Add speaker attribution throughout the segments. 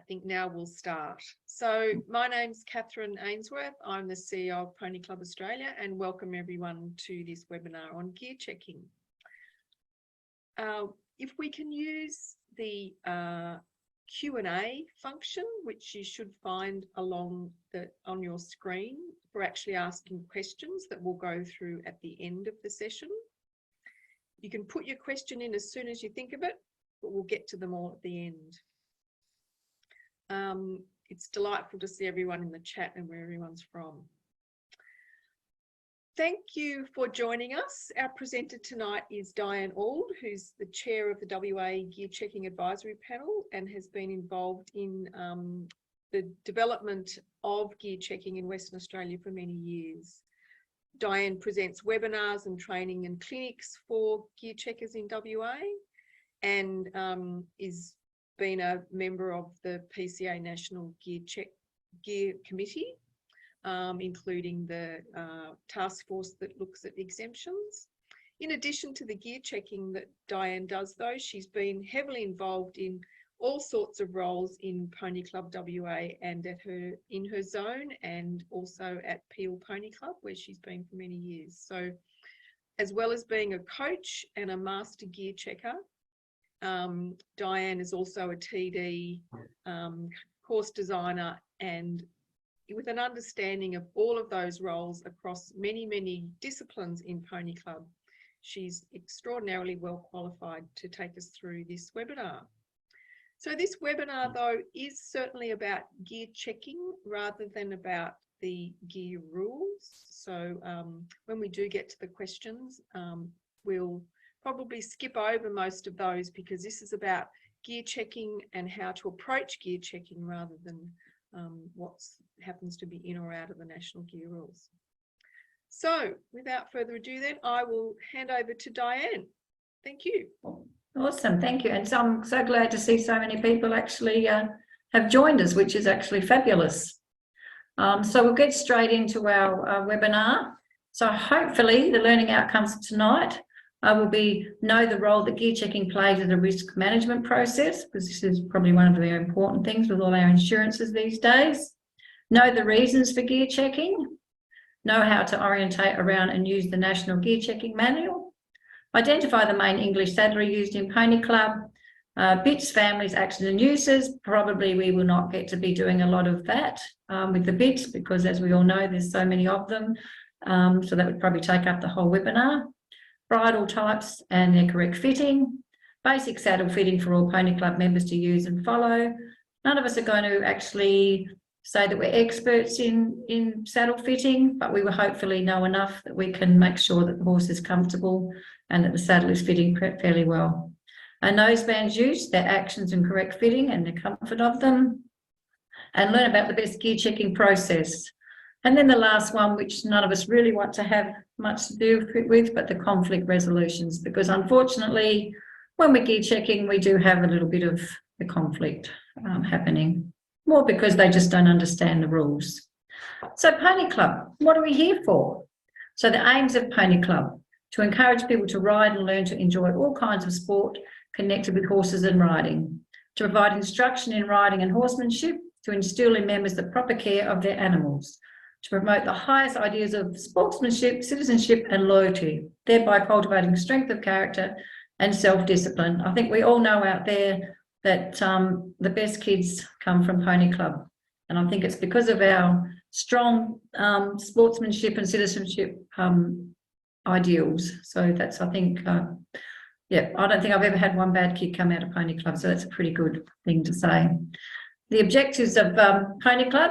Speaker 1: I think now we'll start. So my name's Catherine Ainsworth. I'm the CEO of Pony Club Australia, and welcome everyone to this webinar on gear checking. If we can use the Q&A function, which you should find on your screen for actually asking questions that we'll go through at the end of the session. You can put your question in as soon as you think of it, but we'll get to them all at the end. It's delightful to see everyone in the chat and where everyone's from. Thank you for joining us. Our presenter tonight is Dianne Ould, who's the chair of the WA Gear Checking Advisory Panel and has been involved in the development of gear checking in Western Australia for many years. Dianne presents webinars and training and clinics for gear checkers in WA and is been a member of the PCA National Gear Committee, including the task force that looks at exemptions. In addition to the gear checking that Dianne does, though, she's been heavily involved in all sorts of roles in Pony Club WA and in her zone, and also at Peel Pony Club, where she's been for many years. So, as well as being a coach and a master gear checker, Dianne is also a TD, course designer, and with an understanding of all of those roles across many, many disciplines in Pony Club. She's extraordinarily well qualified to take us through this webinar. So this webinar, though, is certainly about gear checking rather than about the gear rules. So when we do get to the questions, we'll probably skip over most of those because this is about gear checking and how to approach gear checking rather than what happens to be in or out of the National Gear Rules. So without further ado then, I will hand over to Dianne. Thank you.
Speaker 2: Awesome, thank you. And so I'm so glad to see so many people actually have joined us, which is actually fabulous. So we'll get straight into our webinar. So hopefully the learning outcomes tonight will be know the role that gear checking plays as a risk management process, because this is probably one of the very important things with all our insurances these days. Know the reasons for gear checking. Know how to orientate around and use the National Gear Checking Manual. Identify the main English saddlery used in Pony Club. Bits, families, actions and uses. Probably we will not get to be doing a lot of that with the bits because, as we all know, there's so many of them. So that would probably take up the whole webinar. Bridle types and their correct fitting, basic saddle fitting for all Pony Club members to use and follow. None of us are going to actually say that we're experts in saddle fitting, but we will hopefully know enough that we can make sure that the horse is comfortable and that the saddle is fitting fairly well. And nosebands use, their actions and correct fitting and the comfort of them, and learn about the best gear checking process. And then the last one, which none of us really want to have much to do with, but the conflict resolutions, because unfortunately, when we're gear checking, we do have a little bit of the conflict happening, more because they just don't understand the rules. So Pony Club, what are we here for? So the aims of Pony Club, to encourage people to ride and learn to enjoy all kinds of sport connected with horses and riding, to provide instruction in riding and horsemanship, to instill in members the proper care of their animals, to promote the highest ideas of sportsmanship, citizenship and loyalty, thereby cultivating strength of character and self-discipline. I think we all know out there that the best kids come from Pony Club. And I think it's because of our strong sportsmanship and citizenship ideals. So that's, I think, yeah, I don't think I've ever had one bad kid come out of Pony Club. So that's a pretty good thing to say. The objectives of Pony Club,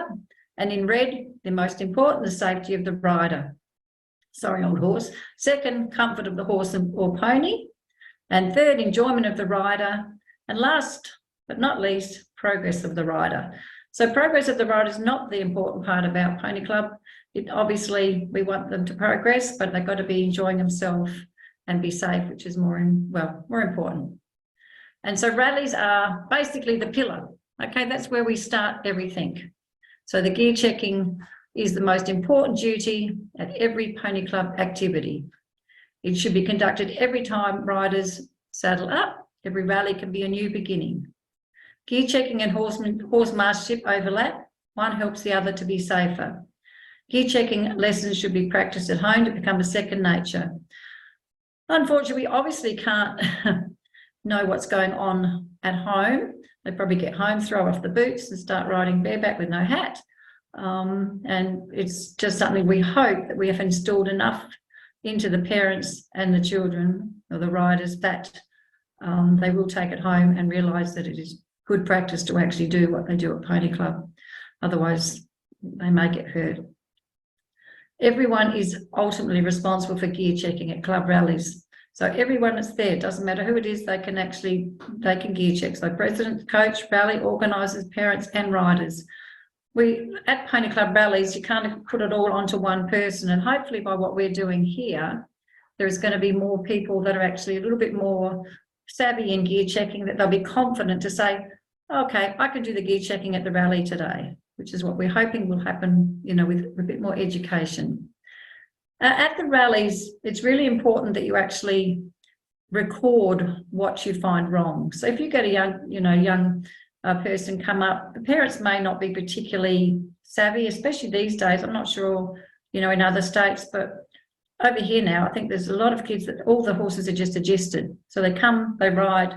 Speaker 2: and in red, the most important, the safety of the rider. Sorry, old horse. Second, comfort of the horse or pony. And third, enjoyment of the rider. And last but not least, progress of the rider. So progress of the rider is not the important part about Pony Club. Obviously, we want them to progress, but they've got to be enjoying themselves and be safe, which is more important. And so rallies are basically the pillar. Okay, that's where we start everything. So the gear checking is the most important duty at every Pony Club activity. It should be conducted every time riders saddle up. Every rally can be a new beginning. Gear checking and horsemanship overlap. One helps the other to be safer. Gear checking lessons should be practiced at home to become a second nature. Unfortunately, we obviously can't know what's going on at home. They probably get home, throw off the boots and start riding bareback with no hat. And it's just something we hope that we have installed enough into the parents and the children or the riders that they will take it home and realise that it is good practice to actually do what they do at Pony Club. Otherwise, they may get hurt. Everyone is ultimately responsible for gear checking at club rallies. So everyone that's there, doesn't matter who it is, they can gear check. So president, coach, rally organisers, parents and riders. At Pony Club rallies, you can't put it all onto one person, and hopefully by what we're doing here, there is going to be more people that are actually a little bit more savvy in gear checking, that they'll be confident to say, okay, I can do the gear checking at the rally today, which is what we're hoping will happen, with a bit more education. At the rallies, it's really important that you actually record what you find wrong. So if you get a young person come up, the parents may not be particularly savvy, especially these days. I'm not sure, in other states, but over here now, I think there's a lot of kids that all the horses are just adjusted. So they come, they ride,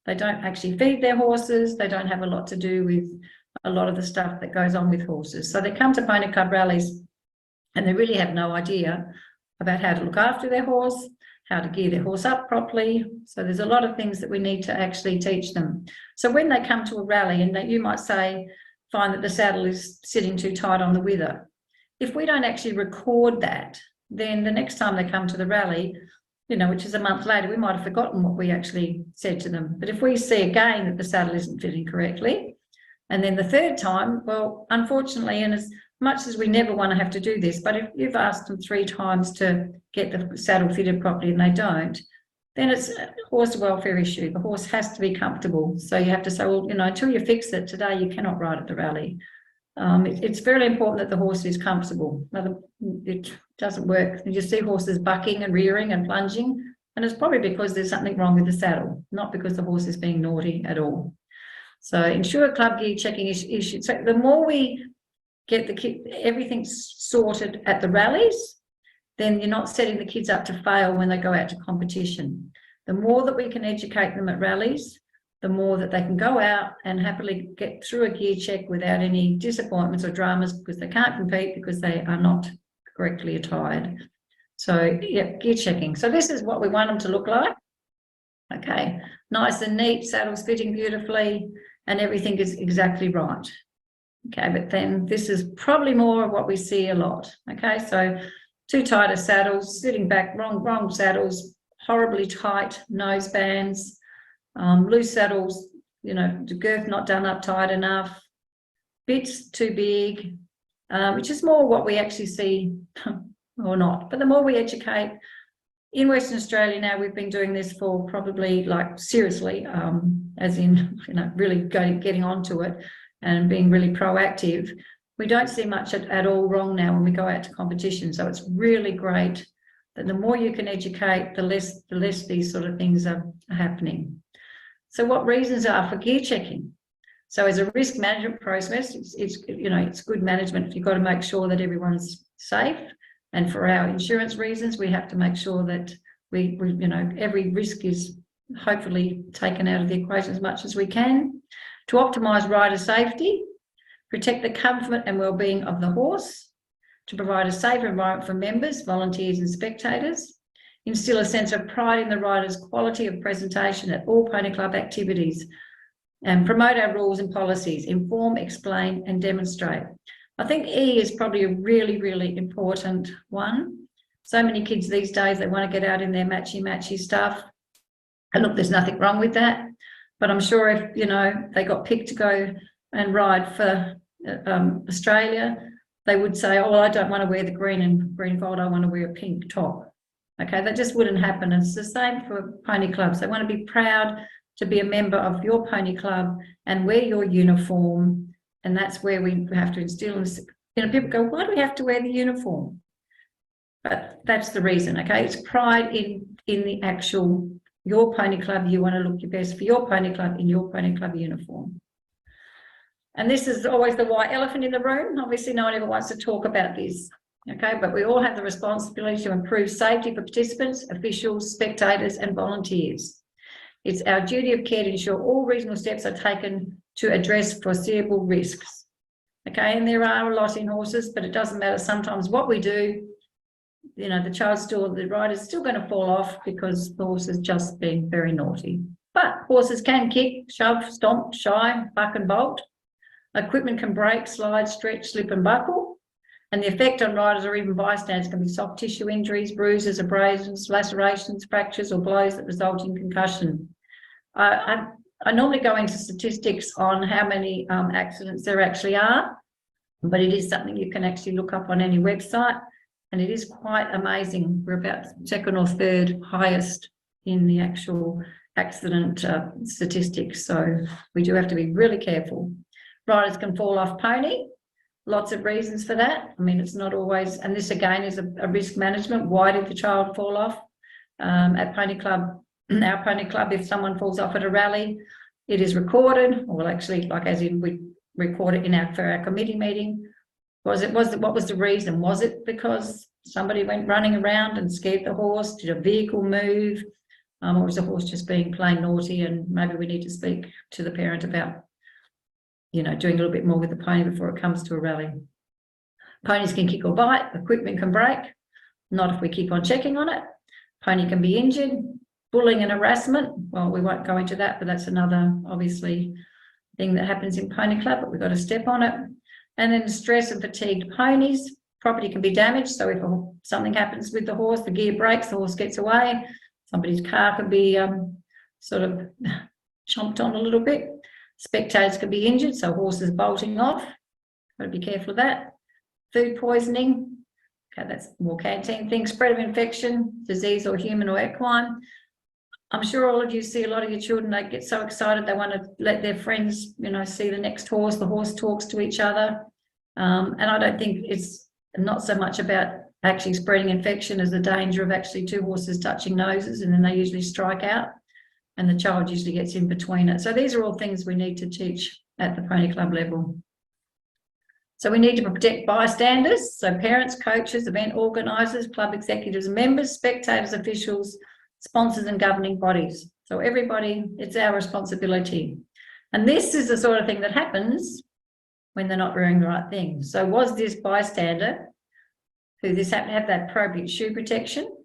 Speaker 2: they don't actually feed their horses, they don't have a lot to do with a lot of the stuff that goes on with horses. So they come to Pony Club rallies and they really have no idea about how to look after their horse, how to gear their horse up properly. So there's a lot of things that we need to actually teach them. So when they come to a rally and that you might find that the saddle is sitting too tight on the wither, if we don't actually record that, then the next time they come to the rally, which is a month later, we might have forgotten what we actually said to them. But if we see again that the saddle isn't fitting correctly, and then the third time, well, unfortunately, and as much as we never want to have to do this, but if you've asked them 3 times to get the saddle fitted properly and they don't, then it's a horse welfare issue. The horse has to be comfortable. So you have to say, well, until you fix it today, you cannot ride at the rally. It's very important that the horse is comfortable. It doesn't work. You just see horses bucking and rearing and plunging, and it's probably because there's something wrong with the saddle, not because the horse is being naughty at all. So ensure club gear checking issues. So the more we get everything sorted at the rallies, then you're not setting the kids up to fail when they go out to competition. The more that we can educate them at rallies, the more that they can go out and happily get through a gear check without any disappointments or dramas because they can't compete because they are not correctly attired. So yeah, gear checking. So this is what we want them to look like. Okay, nice and neat, saddles fitting beautifully, and everything is exactly right. Okay, but then this is probably more of what we see a lot. Okay, so too tight of saddles, sitting back, wrong saddles, horribly tight nose bands, loose saddles, the girth not done up tight enough, bits too big, which is more what we actually see or not. But the more we educate, in Western Australia now, we've been doing this for probably seriously, as in, really getting onto it and being really proactive. We don't see much at all wrong now when we go out to competition. So it's really great that the more you can educate, the less these sort of things are happening. So what reasons are for gear checking? So as a risk management process, it's good management. You've got to make sure that everyone's safe. And for our insurance reasons, we have to make sure that every risk is hopefully taken out of the equation as much as we can. To optimise rider safety, protect the comfort and well-being of the horse, to provide a safe environment for members, volunteers and spectators, instill a sense of pride in the rider's quality of presentation at all Pony Club activities, and promote our rules and policies, inform, explain and demonstrate. I think E is probably a really, really important one. So many kids these days, they want to get out in their matchy stuff. And look, there's nothing wrong with that. But I'm sure if, they got picked to go and ride for Australia, they would say, oh, well, I don't want to wear the green and green fold, I want to wear a pink top. Okay, that just wouldn't happen. It's the same for pony clubs. They want to be proud to be a member of your pony club and wear your uniform. And that's where we have to instill, people go, why do we have to wear the uniform? But that's the reason, okay? It's pride in the actual, your pony club. You want to look your best for your pony club in your pony club uniform. And this is always the white elephant in the room. Obviously, no one ever wants to talk about this. Okay, but we all have the responsibility to improve safety for participants, officials, spectators, and volunteers. It's our duty of care to ensure all reasonable steps are taken to address foreseeable risks. Okay, and there are a lot in horses, but it doesn't matter. Sometimes what we do, you know, the rider's still going to fall off because the horse is just being very naughty. But horses can kick, shove, stomp, shy, buck and bolt. Equipment can break, slide, stretch, slip and buckle. And the effect on riders or even bystanders can be soft tissue injuries, bruises, abrasions, lacerations, fractures, or blows that result in concussion. I normally go into statistics on how many accidents there actually are, but it is something you can actually look up on any website, and it is quite amazing. We're about second or third highest in the actual accident statistics, so we do have to be really careful. Riders can fall off pony. Lots of reasons for that. I mean, it's not always, and this again is a risk management. Why did the child fall off? At Pony Club, our Pony Club, if someone falls off at a rally, it is recorded, or actually, like as in we record it for our committee meeting. What was the reason? Was it because somebody went running around and scared the horse? Did a vehicle move? Or was the horse just being plain naughty? And maybe we need to speak to the parent about, you know, doing a little bit more with the pony before it comes to a rally. Ponies can kick or bite, equipment can break, not if we keep on checking on it. Pony can be injured, bullying and harassment. Well, we won't go into that, but that's another, obviously, thing that happens in Pony Club, but we've got to step on it. And then stress and fatigued ponies. Property can be damaged. So if something happens with the horse, the gear breaks, the horse gets away, somebody's car could be sort of chomped on a little bit. Spectators could be injured, so horses bolting off. Got to be careful of that. Food poisoning. Okay, that's more canteen things. Spread of infection, disease or human or equine. I'm sure all of you see a lot of your children, they get so excited, they want to let their friends, you know, see the next horse. The horse talks to each other. And I don't think it's not so much about actually spreading infection as the danger of actually two horses touching noses, and then they usually strike out. And the child usually gets in between it. So these are all things we need to teach at the Pony Club level. So we need to protect bystanders, so parents, coaches, event organisers, club executives, members, spectators, officials, sponsors and governing bodies. So everybody, it's our responsibility. And this is the sort of thing that happens when they're not wearing the right thing. So was this bystander who this happened to have that appropriate shoe protection?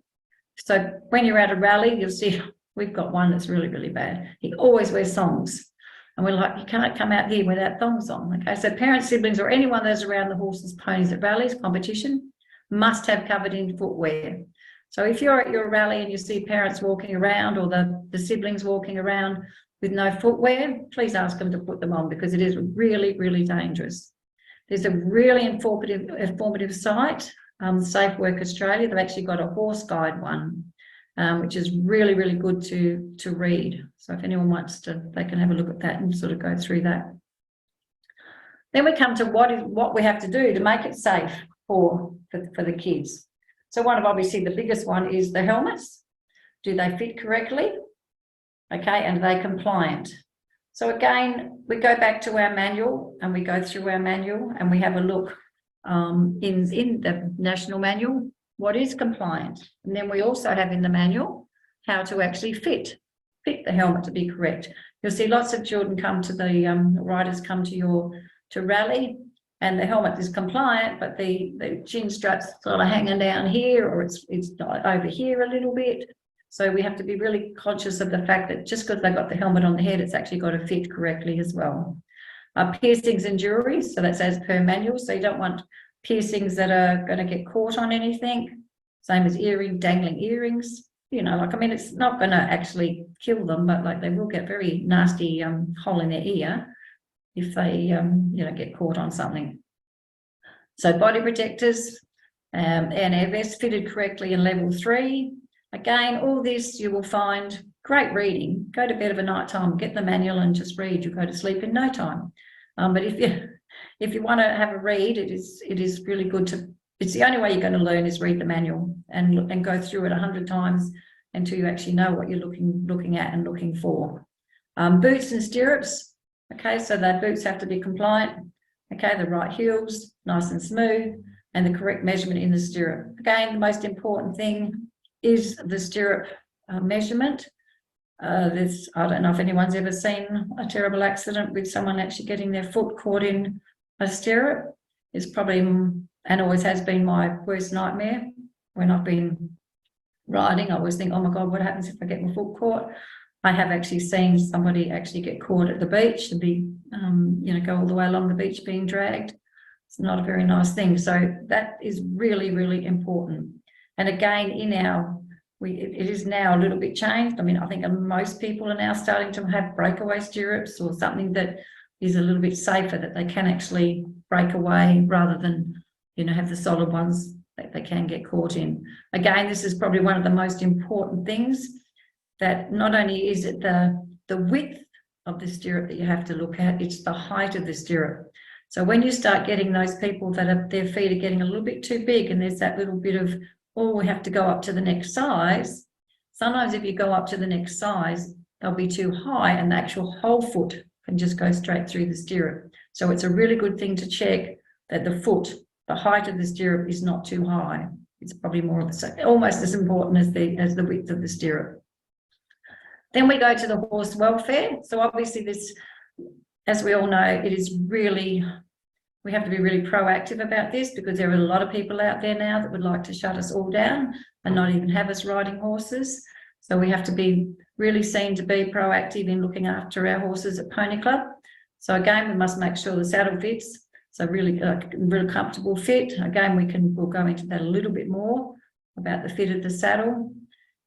Speaker 2: So when you're at a rally, you'll see we've got one that's really, really bad. He always wears thongs. And we're like, you can't come out here without thongs on. Okay, so parents, siblings, or anyone that's around the horses, ponies at rallies, competition, must have covered in footwear. So if you're at your rally and you see parents walking around or the siblings walking around with no footwear, please ask them to put them on, because it is really, really dangerous. There's a really informative site, Safe Work Australia. They've actually got a horse guide one, which is really, really good to read. So if anyone wants to, they can have a look at that and sort of go through that. Then we come to what we have to do to make it safe for the kids. So one of obviously the biggest one is the helmets. Do they fit correctly? Okay, and are they compliant? So again, we go back to our manual and we go through our manual and we have a look in the national manual, what is compliant. And then we also have in the manual how to actually fit the helmet to be correct. You'll see lots of children come to the riders come to rally, and the helmet is compliant, but the chin strap's sort of hanging down here, or it's over here a little bit. So we have to be really conscious of the fact that just because they've got the helmet on the head, it's actually got to fit correctly as well. Piercings and jewelry, so that's as per manual. So you don't want piercings that are going to get caught on anything. Same as dangling earrings. You know, like, I mean, it's not going to actually kill them, but like they will get very nasty hole in their ear if they, you know, get caught on something. So body protectors and air vests fitted correctly in level 3. Again, all this you will find great reading. Go to bed of a night time, get the manual and just read. You'll go to sleep in no time. But if you want to have a read, it is really good to. It's the only way you're going to learn is read the manual and go through it 100 times until you actually know what you're looking at and looking for. Boots and stirrups. Okay, so their boots have to be compliant. Okay, the right heels, nice and smooth, and the correct measurement in the stirrup. Again, the most important thing is the stirrup measurement. I don't know if anyone's ever seen a terrible accident with someone actually getting their foot caught in a stirrup. It's probably, and always has been, my worst nightmare. When I've been riding, I always think, oh my God, what happens if I get my foot caught? I have actually seen somebody actually get caught at the beach and be, go all the way along the beach being dragged. It's not a very nice thing. So that is really, really important. And again, it is now a little bit changed. I mean, I think most people are now starting to have breakaway stirrups or something that is a little bit safer, that they can actually break away rather than, have the solid ones that they can get caught in. Again, this is probably one of the most important things, that not only is it the width of the stirrup that you have to look at, it's the height of the stirrup. So when you start getting those people that their feet are getting a little bit too big, and there's that little bit of, oh, we have to go up to the next size. Sometimes if you go up to the next size, they'll be too high and the actual whole foot can just go straight through the stirrup. So it's a really good thing to check that the height of the stirrup is not too high. It's probably more of almost as important as the width of the stirrup. Then we go to the horse welfare. So obviously this, as we all know, it is really, we have to be really proactive about this, because there are a lot of people out there now that would like to shut us all down and not even have us riding horses. So we have to be really seen to be proactive in looking after our horses at Pony Club. So again, we must make sure the saddle fits. So really, really comfortable fit. Again, we'll go into that a little bit more about the fit of the saddle.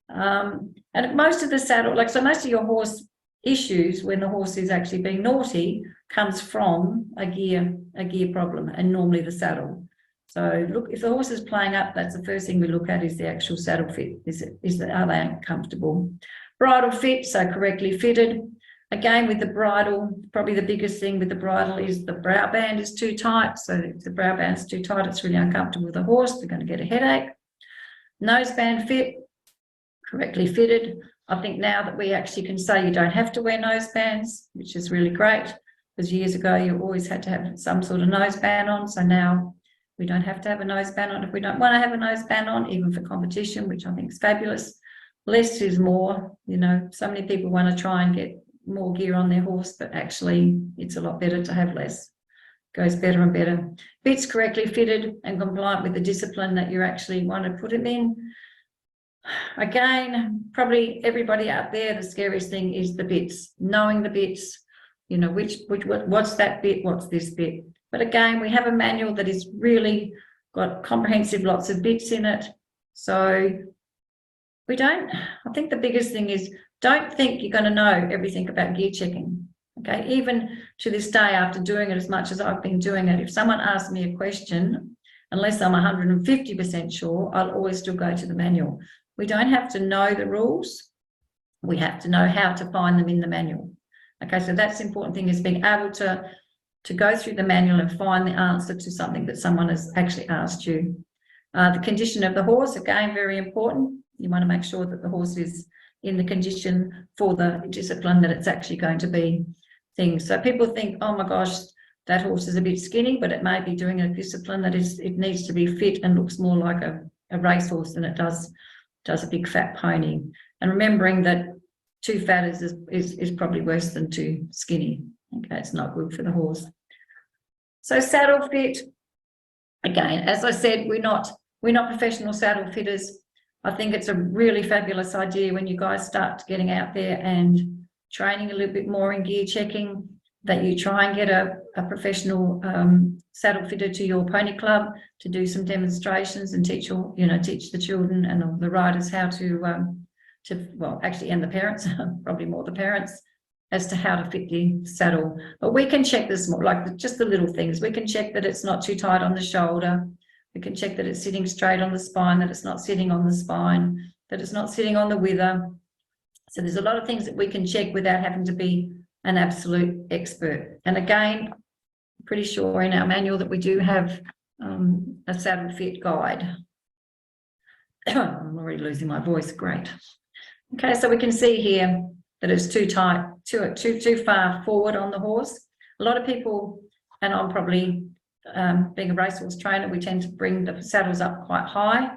Speaker 2: And most of the saddle, most of your horse issues when the horse is actually being naughty comes from a gear problem, and normally the saddle. So look, if the horse is playing up, that's the first thing we look at, is the actual saddle fit. Are they comfortable? Bridle fit, so correctly fitted. Again, with the bridle, probably the biggest thing with the bridle is the brow band is too tight. So if the brow band is too tight, it's really uncomfortable with the horse. They're going to get a headache. Noseband fit, correctly fitted. I think now that we actually can say you don't have to wear nosebands, which is really great, because years ago you always had to have some sort of noseband on. So now we don't have to have a noseband on if we don't want to have a noseband on, even for competition, which I think is fabulous. Less is more. So many people want to try and get more gear on their horse, but actually it's a lot better to have less. Goes better and better. Bits correctly fitted and compliant with the discipline that you actually want to put them in. Again, probably everybody out there, the scariest thing is the bits, knowing the bits, what's that bit, what's this bit. But again, we have a manual that is really got comprehensive, lots of bits in it. So I think the biggest thing is, don't think you're going to know everything about gear checking. Okay, even to this day, after doing it as much as I've been doing it, if someone asks me a question, unless I'm 150% sure, I'll always still go to the manual. We don't have to know the rules. We have to know how to find them in the manual. Okay, so that's the important thing, is being able to go through the manual and find the answer to something that someone has actually asked you. The condition of the horse, again, very important. You want to make sure that the horse is in the condition for the discipline that it's actually going to be things. So people think, oh my gosh, that horse is a bit skinny, but it may be doing a discipline that it needs to be fit and looks more like a racehorse than it does a big fat pony. And remembering that too fat is probably worse than too skinny. Okay, it's not good for the horse. So saddle fit, again, as I said, we're not professional saddle fitters. I think it's a really fabulous idea when you guys start getting out there and training a little bit more in gear checking, that you try and get a professional saddle fitter to your pony club to do some demonstrations and teach the children and the riders how and the parents, probably more the parents, as to how to fit the saddle. But we can check this more, like just the little things. We can check that it's not too tight on the shoulder. We can check that it's sitting straight on the spine, that it's not sitting on the spine, that it's not sitting on the wither. So there's a lot of things that we can check without having to be an absolute expert. And again, I'm pretty sure in our manual that we do have a saddle fit guide. I'm already losing my voice, great. Okay, so we can see here that it's too tight, too far forward on the horse. A lot of people, and I'm probably being a racehorse trainer, we tend to bring the saddles up quite high.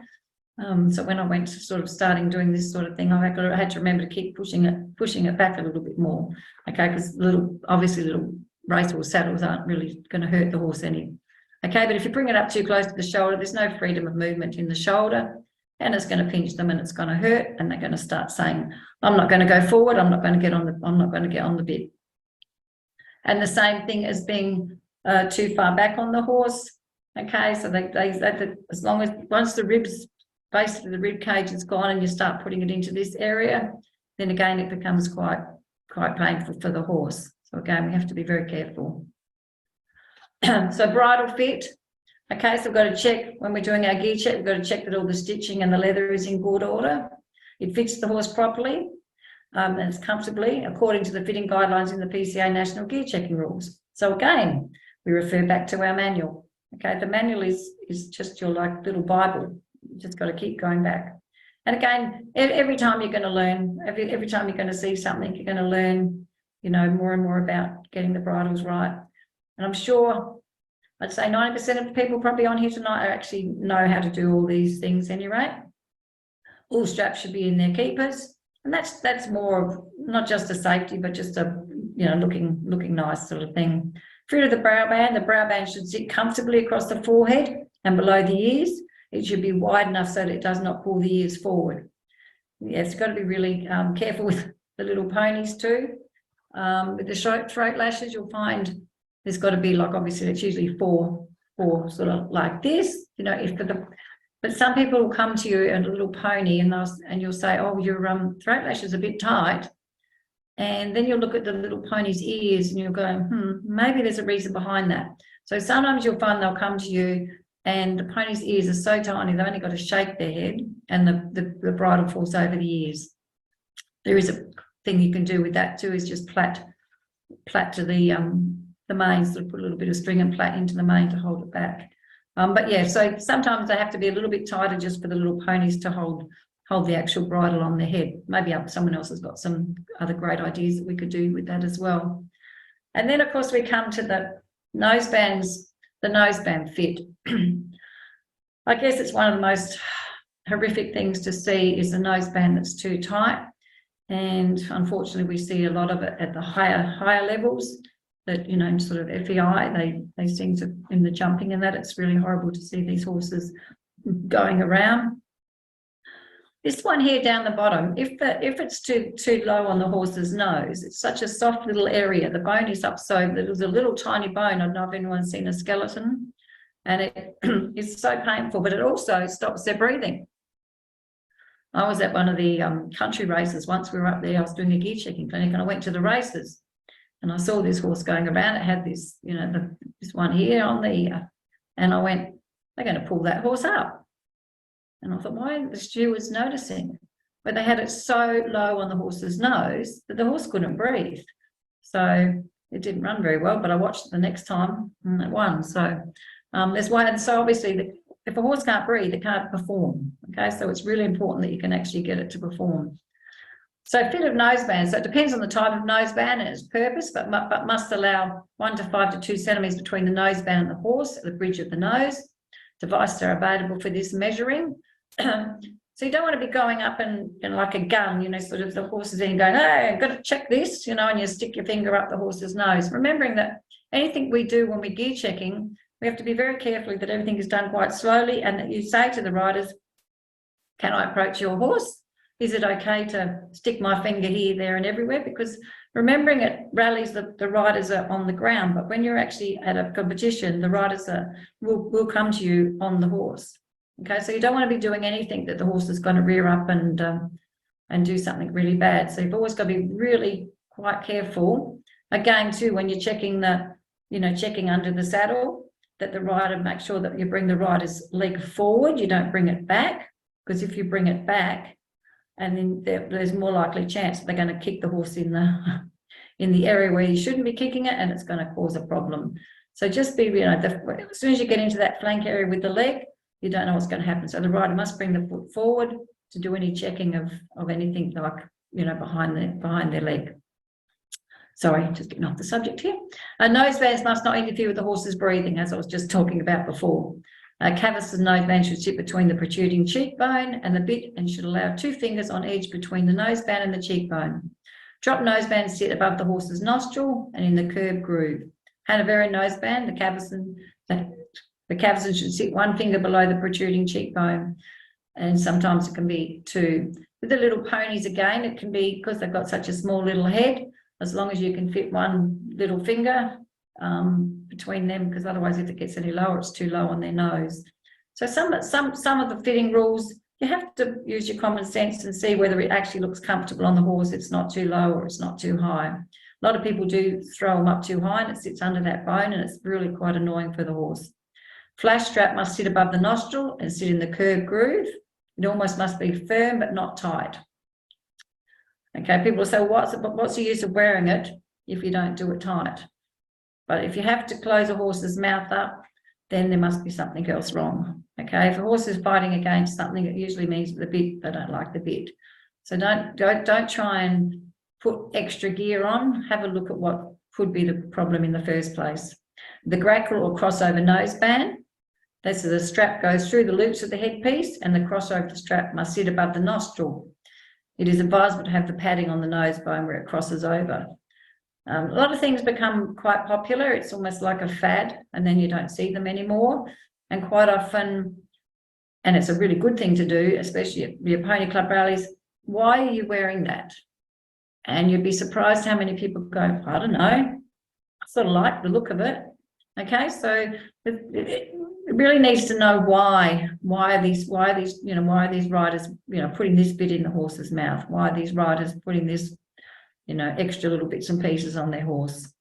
Speaker 2: So when I went to sort of starting doing this sort of thing, I had to remember to keep pushing it back a little bit more, okay? Because obviously little racehorse saddles aren't really going to hurt the horse any. Okay, but if you bring it up too close to the shoulder, there's no freedom of movement in the shoulder, and it's going to pinch them and it's going to hurt, and they're going to start saying, I'm not going to go forward, I'm not going to get on the bit. And the same thing as being too far back on the horse. Okay, so as long as once the ribs, basically the rib cage is gone and you start putting it into this area, then again it becomes quite painful for the horse. So again, we have to be very careful. So bridle fit. Okay, so we've got to check when we're doing our gear check, we've got to check that all the stitching and the leather is in good order. It fits the horse properly and it's comfortably according to the fitting guidelines in the PCA National Gear Checking Rules. So again, we refer back to our manual. Okay, the manual is just your like little Bible. You just got to keep going back. And again, every time you're going to learn, every time you're going to see something, you're going to learn, you know, more and more about getting the bridles right. And I'm sure, I'd say 90% of the people probably on here tonight actually know how to do all these things anyway. All straps should be in their keepers. And that's more of not just a safety, but just a, you know, looking nice sort of thing. Fit of the brow band should sit comfortably across the forehead and below the ears. It should be wide enough so that it does not pull the ears forward. Yeah, it's got to be really careful with the little ponies too. With the throat lashes, you'll find there's got to be like, obviously it's usually four sort of like this, you know, but some people will come to you and a little pony and you'll say, oh, your throat lash is a bit tight. And then you'll look at the little pony's ears and you'll go, maybe there's a reason behind that. So sometimes you'll find they'll come to you and the pony's ears are so tiny, they've only got to shake their head and the bridle falls over the ears. There is a thing you can do with that too, is just plait to the mane, sort of put a little bit of string and plait into the mane to hold it back. But yeah, so sometimes they have to be a little bit tighter just for the little ponies to hold the actual bridle on their head. Maybe someone else has got some other great ideas that we could do with that as well. And then of course we come to the nosebands, the noseband fit. I guess it's one of the most horrific things to see is the noseband that's too tight. And unfortunately we see a lot of it at the higher levels. That, you know, sort of FEI, they seem to, in the jumping and that, it's really horrible to see these horses going around. This one here down the bottom, if it's too low on the horse's nose, it's such a soft little area. The bone is up so that there's a little tiny bone. I don't know if anyone's seen a skeleton, and it is so painful, but it also stops their breathing. I was at one of the country races once. We were up there. I was doing a gear checking clinic, and I went to the races. And I saw this horse going around. It had this, you know, this one here on the ear. And I went, they're going to pull that horse up. And I thought, why aren't the stewards noticing? But they had it so low on the horse's nose that the horse couldn't breathe. So it didn't run very well, but I watched it the next time and it won. So there's one. And so obviously, if a horse can't breathe, it can't perform. Okay, so it's really important that you can actually get it to perform. So fit of noseband, so it depends on the type of noseband and its purpose, but must allow 1 to 5 to 2 centimetres between the noseband and the horse at the bridge of the nose. Devices are available for this measuring. So you don't want to be going up and like a gun, you know, sort of the horse is in going, hey, I've got to check this, you know, and you stick your finger up the horse's nose. Remembering that anything we do when we're gear checking, we have to be very careful that everything is done quite slowly and that you say to the riders, can I approach your horse? Is it okay to stick my finger here, there and everywhere? Because remembering at rallies, the riders are on the ground, but when you're actually at a competition, the riders will come to you on the horse. Okay, so you don't want to be doing anything that the horse is going to rear up and do something really bad. So you've always got to be really quite careful. Again, too, when you're checking checking under the saddle, that the rider, make sure that you bring the rider's leg forward, you don't bring it back, because if you bring it back, and then there's more likely chance they're going to kick the horse in the area where you shouldn't be kicking it, and it's going to cause a problem. So just be, as soon as you get into that flank area with the leg, you don't know what's going to happen. So the rider must bring the foot forward to do any checking of anything like behind their leg. Sorry, just getting off the subject here. Nosebands must not interfere with the horse's breathing, as I was just talking about before. Cavus and noseband should sit between the protruding cheekbone and the bit and should allow 2 fingers on edge between the noseband and the cheekbone. Drop nosebands sit above the horse's nostril and in the curb groove. Hanoverian noseband, the cavesson should sit 1 finger below the protruding cheekbone, and sometimes it can be 2. With the little ponies, again, it can be, because they've got such a small little head, as long as you can fit 1 little finger between them, because otherwise if it gets any lower, it's too low on their nose. So some of the fitting rules, you have to use your common sense and see whether it actually looks comfortable on the horse. It's not too low or it's not too high. A lot of people do throw them up too high and it sits under that bone, and it's really quite annoying for the horse. Flash strap must sit above the nostril and sit in the curb groove. It almost must be firm but not tight. Okay, people say, what's the use of wearing it if you don't do it tight? But if you have to close a horse's mouth up, then there must be something else wrong. Okay, if a horse is fighting against something, it usually means the bit, they don't like the bit. So don't try and put extra gear on. Have a look at what could be the problem in the first place. The grackle or crossover noseband. This is the strap goes through the loops of the headpiece, and the crossover strap must sit above the nostril. It is advisable to have the padding on the nose bone where it crosses over. A lot of things become quite popular. It's almost like a fad, and then you don't see them anymore. And quite often, and it's a really good thing to do, especially at your pony club rallies, why are you wearing that? And you'd be surprised how many people go, I don't know, I sort of like the look of it. Okay, so it really needs to know why are these riders, putting this bit in the horse's mouth? Why are these riders putting this, extra little bits and pieces on their horse?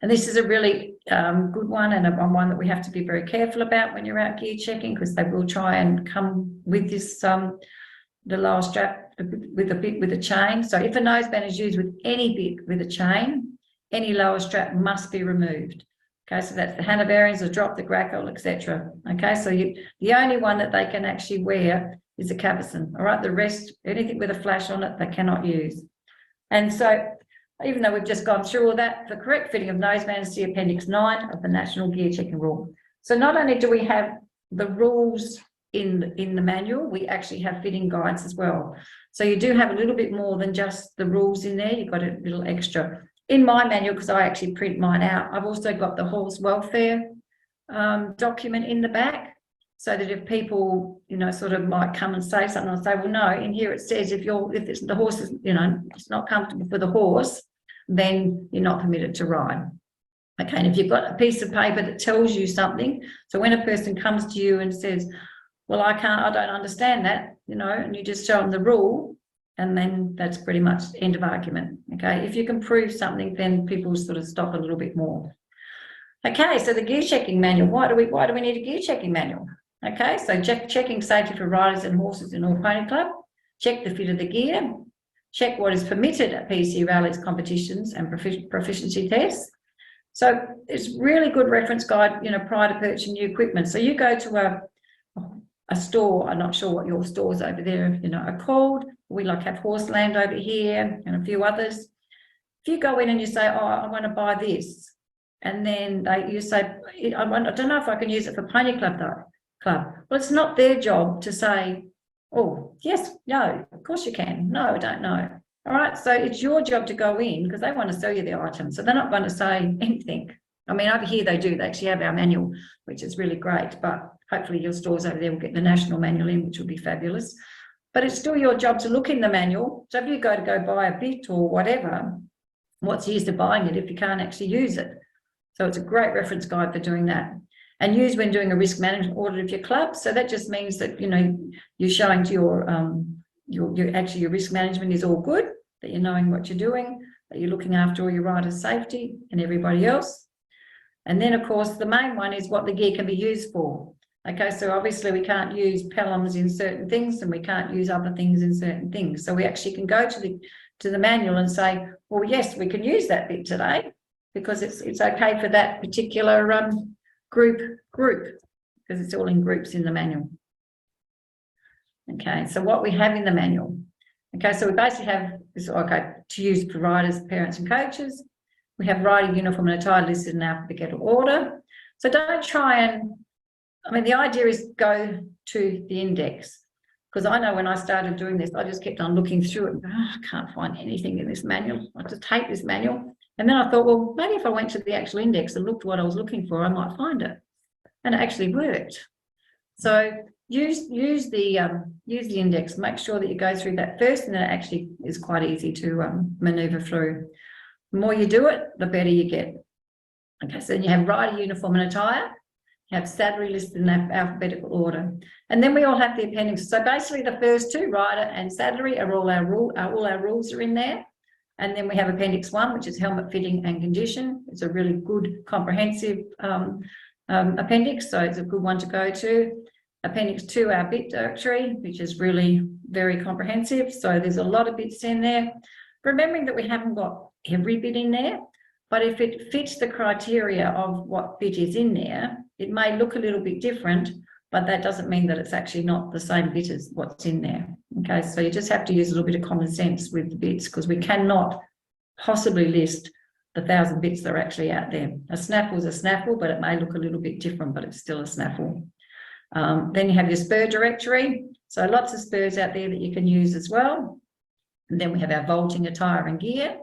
Speaker 2: And this is a really good one, and one that we have to be very careful about when you're out gear checking, because they will try and come with this, the lower strap with a chain. So if a noseband is used with any bit with a chain, any lower strap must be removed. Okay, so that's the Hanoverians, the drop, the grackle, etc. Okay, so the only one that they can actually wear is a cavesson. All right, the rest, anything with a flash on it, they cannot use. And so, even though we've just gone through all that, the correct fitting of nosebands, see Appendix 9 of the National Gear Checking Rule. So not only do we have the rules in the manual, we actually have fitting guides as well. So you do have a little bit more than just the rules in there. You've got a little extra. In my manual, because I actually print mine out, I've also got the horse welfare document in the back, so that if people, sort of might come and say something, I'll say, well, no, in here it says if the horse is, it's not comfortable for the horse, then you're not permitted to ride. Okay, and if you've got a piece of paper that tells you something, so when a person comes to you and says, well, I don't understand that, and you just show them the rule, and then that's pretty much the end of argument. Okay, if you can prove something, then people sort of stop a little bit more. Okay, so the gear checking manual. Why do we need a gear checking manual? Okay, so checking safety for riders and horses in all pony club. Check the fit of the gear. Check what is permitted at PCA rallies, competitions, and proficiency tests. So it's really good reference guide, prior to purchasing new equipment. So you go to a store, I'm not sure what your stores over there, are called. We have Horseland over here and a few others. If you go in and you say, oh, I want to buy this, and then you say, I don't know if I can use it for pony club though. Well, it's not their job to say, oh, yes, no, of course you can. No, I don't know. All right, so it's your job to go in, because they want to sell you the item. So they're not going to say anything. I mean, over here they do. They actually have our manual, which is really great. But hopefully your stores over there will get the national manual in, which will be fabulous. But it's still your job to look in the manual. So if you go buy a bit or whatever, what's the use of buying it if you can't actually use it? So it's a great reference guide for doing that. And use when doing a risk management audit of your club. So that just means that, you're showing to your risk management is all good, that you're knowing what you're doing, that you're looking after all your riders' safety and everybody else. And then, of course, the main one is what the gear can be used for. Okay, so obviously we can't use pelhams in certain things, and we can't use other things in certain things. So we actually can go to the manual and say, well, yes, we can use that bit today, because it's okay for that particular group, because it's all in groups in the manual. Okay, so what we have in the manual. Okay, so we basically have this, okay, to use providers, parents and coaches. We have rider uniform and attire listed in alphabetical order. So don't try and, I mean, the idea is go to the index, because I know when I started doing this, I just kept on looking through it and I can't find anything in this manual. I just hate this manual. And then I thought, well, maybe if I went to the actual index and looked what I was looking for, I might find it. And it actually worked. So use the index, make sure that you go through that first, and then it actually is quite easy to maneuver through. The more you do it, the better you get. Okay, so then you have rider uniform and attire, you have saddlery listed in alphabetical order, and then we all have the appendix. So basically the first two, rider and saddlery, are all our rules are in there. And then we have appendix 1, which is helmet fitting and condition. It's a really good comprehensive appendix, so it's a good one to go to. Appendix 2, our bit directory, which is really very comprehensive. So there's a lot of bits in there. Remembering that we haven't got every bit in there, but if it fits the criteria of what bit is in there, it may look a little bit different, but that doesn't mean that it's actually not the same bit as what's in there. Okay, so you just have to use a little bit of common sense with the bits, because we cannot possibly list the 1,000 bits that are actually out there. A snaffle is a snaffle, but it may look a little bit different, but it's still a snaffle. Then you have your spur directory. So lots of spurs out there that you can use as well. And then we have our vaulting attire and gear.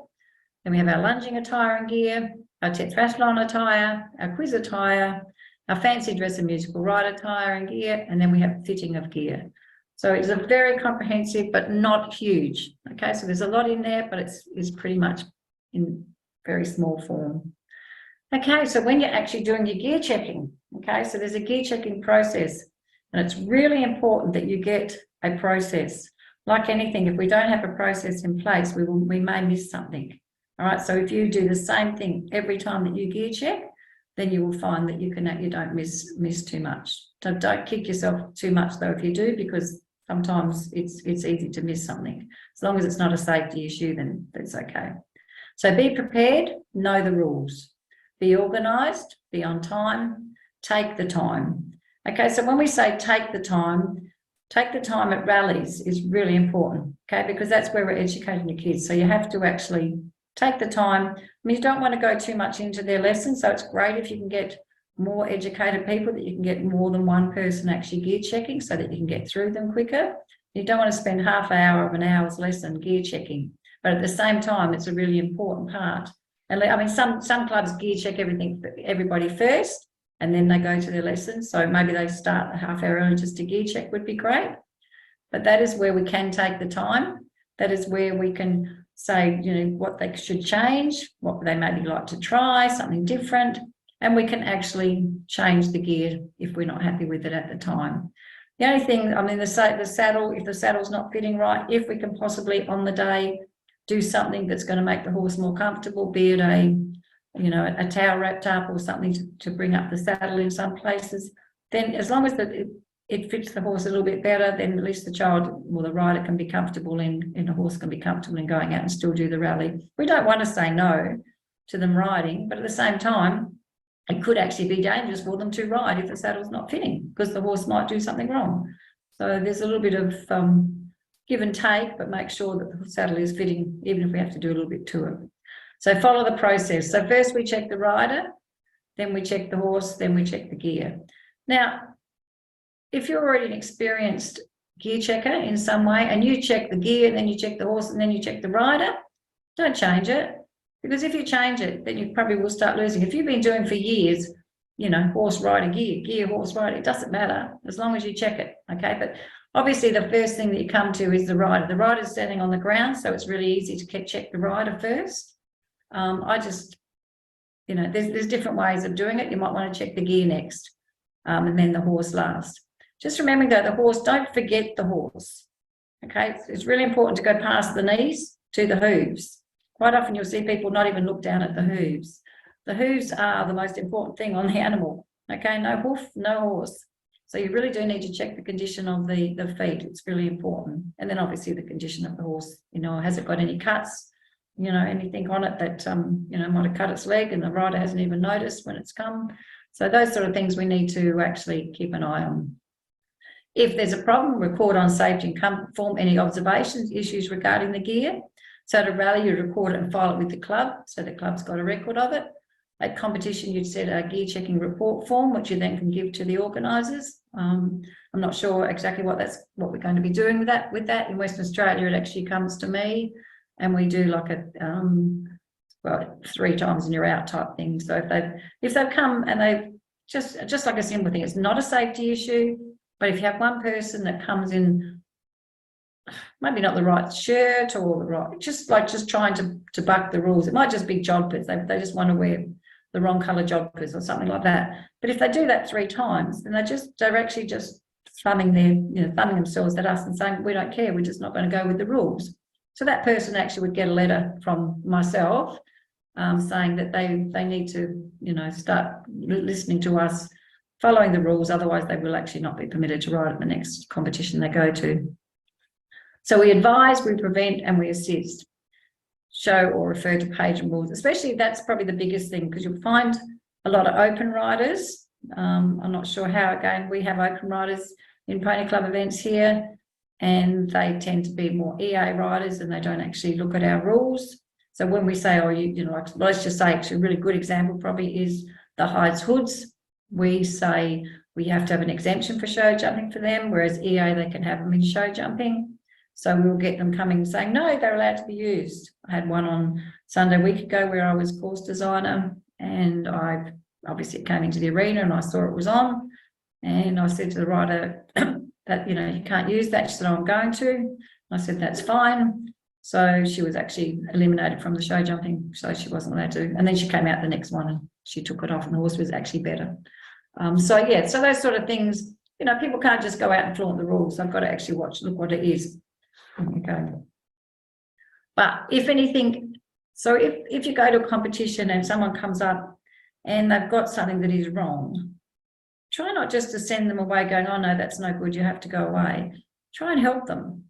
Speaker 2: Then we have our lunging attire and gear, our tetrathlon attire, our quiz attire, our fancy dress and musical ride attire and gear, and then we have fitting of gear. So it's a very comprehensive, but not huge. Okay, so there's a lot in there, but it's pretty much in very small form. Okay, so when you're actually doing your gear checking, okay, so there's a gear checking process, and it's really important that you get a process. Like anything, if we don't have a process in place, we may miss something. All right, so if you do the same thing every time that you gear check, then you will find that you don't miss too much. So don't kick yourself too much though if you do, because sometimes it's easy to miss something. As long as it's not a safety issue, then that's okay. So be prepared, know the rules, be organised, be on time, take the time. Okay, so when we say take the time at rallies is really important, okay, because that's where we're educating the kids. So you have to actually take the time. I mean, you don't want to go too much into their lessons, so it's great if you can get more educated people, that you can get more than one person actually gear checking so that you can get through them quicker. You don't want to spend half an hour of an hour's lesson gear checking, but at the same time, it's a really important part. And I mean, some clubs gear check everybody first, and then they go to their lessons. So maybe they start a half hour early just to gear check would be great. But that is where we can take the time. That is where we can say, you know, what they should change, what they maybe like to try, something different. And we can actually change the gear if we're not happy with it at the time. The only thing, I mean, the saddle, if the saddle's not fitting right, if we can possibly on the day do something that's going to make the horse more comfortable, be it a towel wrapped up or something to bring up the saddle in some places, then as long as it fits the horse a little bit better, then at least the child or the rider can be comfortable and the horse can be comfortable in going out and still do the rally. We don't want to say no to them riding, but at the same time, it could actually be dangerous for them to ride if the saddle's not fitting, because the horse might do something wrong. So there's a little bit of give and take, but make sure that the saddle is fitting, even if we have to do a little bit to it. So follow the process. So first we check the rider, then we check the horse, then we check the gear. Now, if you're already an experienced gear checker in some way, and you check the gear, and then you check the horse, and then you check the rider, don't change it. Because if you change it, then you probably will start losing. If you've been doing for years, you know, horse rider gear, horse rider, it doesn't matter as long as you check it, okay? But obviously the first thing that you come to is the rider. The rider's standing on the ground, so it's really easy to check the rider first. There's different ways of doing it. You might want to check the gear next, and then the horse last. Just remembering though, the horse, don't forget the horse, okay? It's really important to go past the knees to the hooves. Quite often you'll see people not even look down at the hooves. The hooves are the most important thing on the animal, okay? No hoof, no horse. So you really do need to check the condition of the feet. It's really important. And then obviously the condition of the horse, you know, has it got any cuts, you know, anything on it that, might have cut its leg and the rider hasn't even noticed when it's come. So those sort of things we need to actually keep an eye on. If there's a problem, record on safety and conform any observations, issues regarding the gear. So at a rally, you record it and file it with the club, so the club's got a record of it. At competition, you'd set a gear checking report form, which you then can give to the organisers. I'm not sure exactly what we're going to be doing with that. In Western Australia, it actually comes to me, and we do like a well, 3 times and you're out type thing. So if they've come and they've just like a simple thing, it's not a safety issue, but if you have one person that comes in, maybe not the right shirt or the right, just trying to buck the rules. It might just be jodhpurs. They just want to wear the wrong colour jodhpurs or something like that. But if they do that 3 times, then they're actually just thumbing themselves at us and saying, we don't care, we're just not going to go with the rules. So that person actually would get a letter from myself saying that they need to, start listening to us, following the rules, otherwise they will actually not be permitted to ride at the next competition they go to. So we advise, we prevent, and we assist. Show or refer to page and rules, especially that's probably the biggest thing, because you'll find a lot of open riders. I'm not sure how, again, we have open riders in pony club events here, and they tend to be more EA riders and they don't actually look at our rules. So when we say, like, let's just say, actually a really good example probably is the hides hoods. We say we have to have an exemption for show jumping for them, whereas EA, they can have them in show jumping. So we'll get them coming saying, no, they're allowed to be used. I had one on Sunday a week ago where I was course designer, and I obviously came into the arena and I saw it was on, and I said to the rider that, you can't use that. She said, oh, I'm going to. I said, that's fine. So she was actually eliminated from the show jumping, so she wasn't allowed to. And then she came out the next one and she took it off, and the horse was actually better. So those sort of things, people can't just go out and flaunt the rules. I've got to actually look what it is. Okay. But if anything, so if you go to a competition and someone comes up and they've got something that is wrong, try not just to send them away going, oh no, that's no good, you have to go away. Try and help them.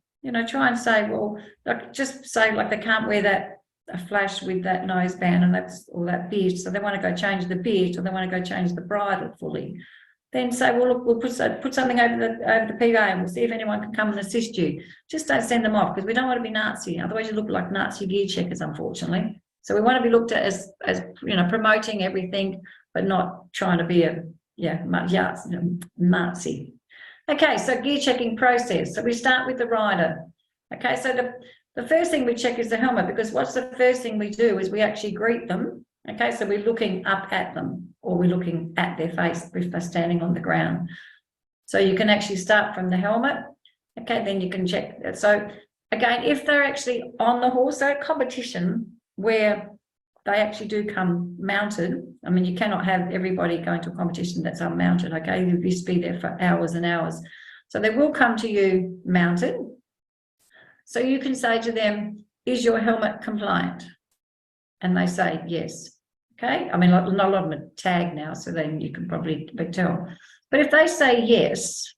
Speaker 2: Try and say, well, just say like they can't wear a flash with that noseband and that bit, so they want to go change the bit, or they want to go change the bridle fully. Then say, well, look, we'll put something over the PA and we'll see if anyone can come and assist you. Just don't send them off, because we don't want to be Nazi. Otherwise you look like Nazi gear checkers, unfortunately. So we want to be looked at as promoting everything, but not trying to be a Nazi. Okay, so gear checking process. So we start with the rider. Okay, so the first thing we check is the helmet, because what's the first thing we do is we actually greet them. Okay, so we're looking up at them, or we're looking at their face if they're standing on the ground. So you can actually start from the helmet. Okay, then you can check that. So again, if they're actually on the horse, so a competition where they actually do come mounted. I mean, you cannot have everybody going to a competition that's unmounted. Okay, you'll just be there for hours and hours. So they will come to you mounted. So you can say to them, is your helmet compliant? And they say yes. Okay, I mean, not a lot of them are tagged now, so then you can probably tell. But if they say yes,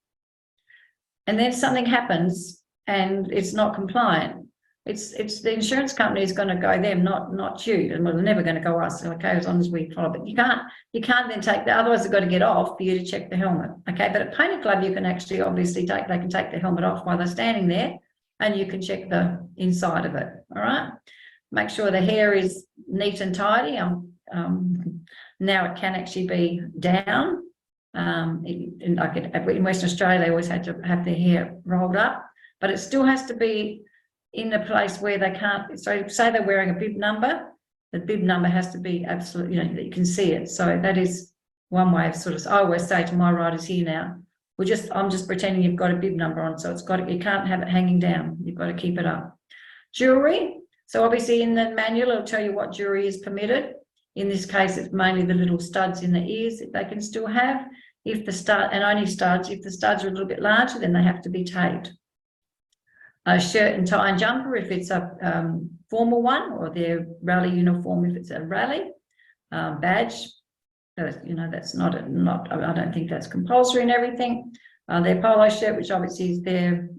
Speaker 2: and then something happens and it's not compliant, it's the insurance company is going to go them, not you, and well, they're never going to go us. Okay, as long as we follow. But you can't then take that. Otherwise, they've got to get off for you to check the helmet. Okay, but at Pony Club, you can actually obviously they can take the helmet off while they're standing there, and you can check the inside of it. All right. Make sure the hair is neat and tidy. Now it can actually be down. In Western Australia, they always had to have their hair rolled up, but it still has to be in a place where they can't. So say they're wearing a bib number, the bib number has to be absolutely, that you can see it. So that is one way of I always say to my riders here now, I'm just pretending you've got a bib number on, so you can't have it hanging down. You've got to keep it up. Jewelry. So obviously in the manual, it'll tell you what jewelry is permitted. In this case, it's mainly the little studs in the ears that they can still have. If the stud, and only studs, if the studs are a little bit larger, then they have to be taped. A shirt and tie and jumper if it's a formal one, or their rally uniform if it's a rally. Badge, that's not, I don't think that's compulsory and everything. Their polo shirt, which obviously is their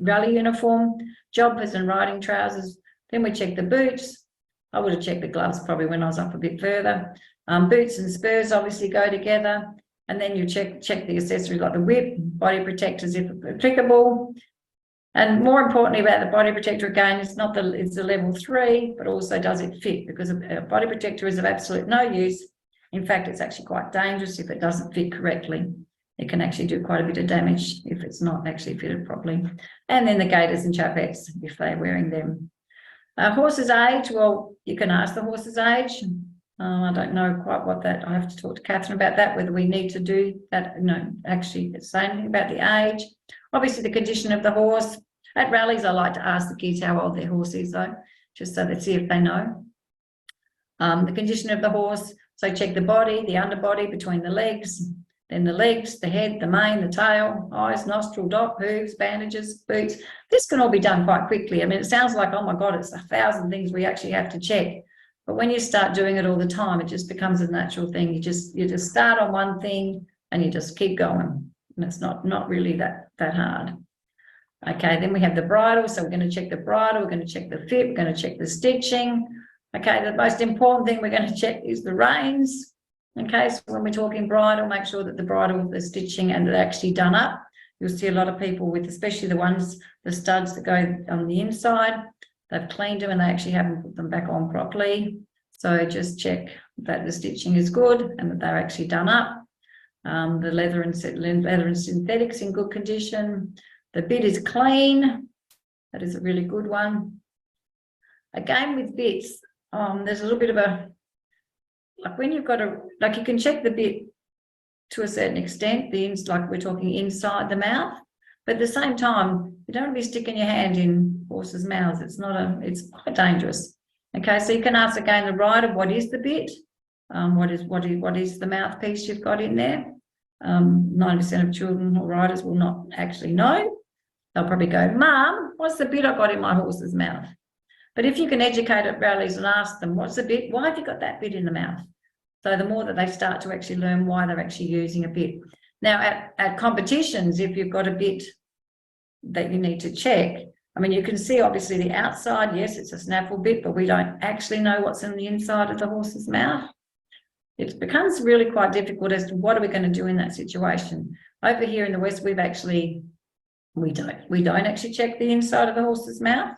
Speaker 2: rally uniform. Jumpers and riding trousers. Then we check the boots. I would have checked the gloves probably when I was up a bit further. Boots and spurs obviously go together. And then you check the accessories like the whip, body protectors if applicable. And more importantly about the body protector, again, it's the level 3, but also does it fit? Because a body protector is of absolute no use. In fact, it's actually quite dangerous if it doesn't fit correctly. It can actually do quite a bit of damage if it's not actually fitted properly. And then the gaiters and chapettes, if they're wearing them. Horse's age, well, you can ask the horse's age. I don't know quite what that, I have to talk to Catherine about that, whether we need to do that, actually say anything about the age. Obviously the condition of the horse. At rallies, I like to ask the kids how old their horse is though, just so they see if they know. The condition of the horse, so check the body, the underbody between the legs, then the legs, the head, the mane, the tail, eyes, nostril, dot, hooves, bandages, boots. This can all be done quite quickly. I mean, it sounds like, oh my God, it's 1,000 things we actually have to check. But when you start doing it all the time, it just becomes a natural thing. You just start on one thing and you just keep going. And it's not really that hard. Okay, then we have the bridle. So we're going to check the bridle, we're going to check the fit, we're going to check the stitching. Okay, the most important thing we're going to check is the reins. Okay, so when we're talking bridle, make sure that the bridle, the stitching, and they're actually done up. You'll see a lot of people with, especially the studs that go on the inside, they've cleaned them and they actually haven't put them back on properly. So just check that the stitching is good and that they're actually done up. The leather and synthetics in good condition. The bit is clean. That is a really good one. Again, with bits, there's a little bit of a, like when you've got you can check the bit to a certain extent, like we're talking inside the mouth, but at the same time, you don't want to be sticking your hand in horses' mouths. It's quite dangerous. Okay, so you can ask again the rider, what is the bit? What is the mouthpiece you've got in there? 90% of children or riders will not actually know. They'll probably go, Mum, what's the bit I've got in my horse's mouth? But if you can educate at rallies and ask them, what's the bit? Why have you got that bit in the mouth? So the more that they start to actually learn why they're actually using a bit. Now at competitions, if you've got a bit that you need to check, I mean, you can see obviously the outside, yes, it's a snaffle bit, but we don't actually know what's in the inside of the horse's mouth. It becomes really quite difficult as to what are we going to do in that situation. Over here in the West, we don't actually check the inside of the horse's mouth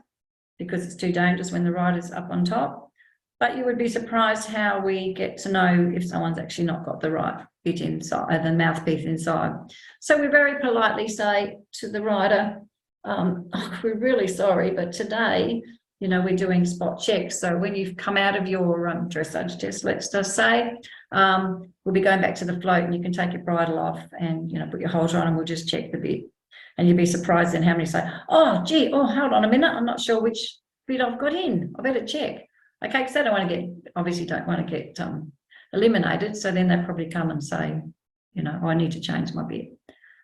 Speaker 2: because it's too dangerous when the rider's up on top. But you would be surprised how we get to know if someone's actually not got the right bit inside, the mouthpiece inside. So we very politely say to the rider, we're really sorry, but today, we're doing spot checks. So when you've come out of your dressage test, let's just say, we'll be going back to the float and you can take your bridle off and, put your halter on and we'll just check the bit. And you'd be surprised then how many say, oh, gee, hold on a minute. I'm not sure which bit I've got in. I better check. Okay, because they obviously don't want to get eliminated. So then they probably come and say, I need to change my bit.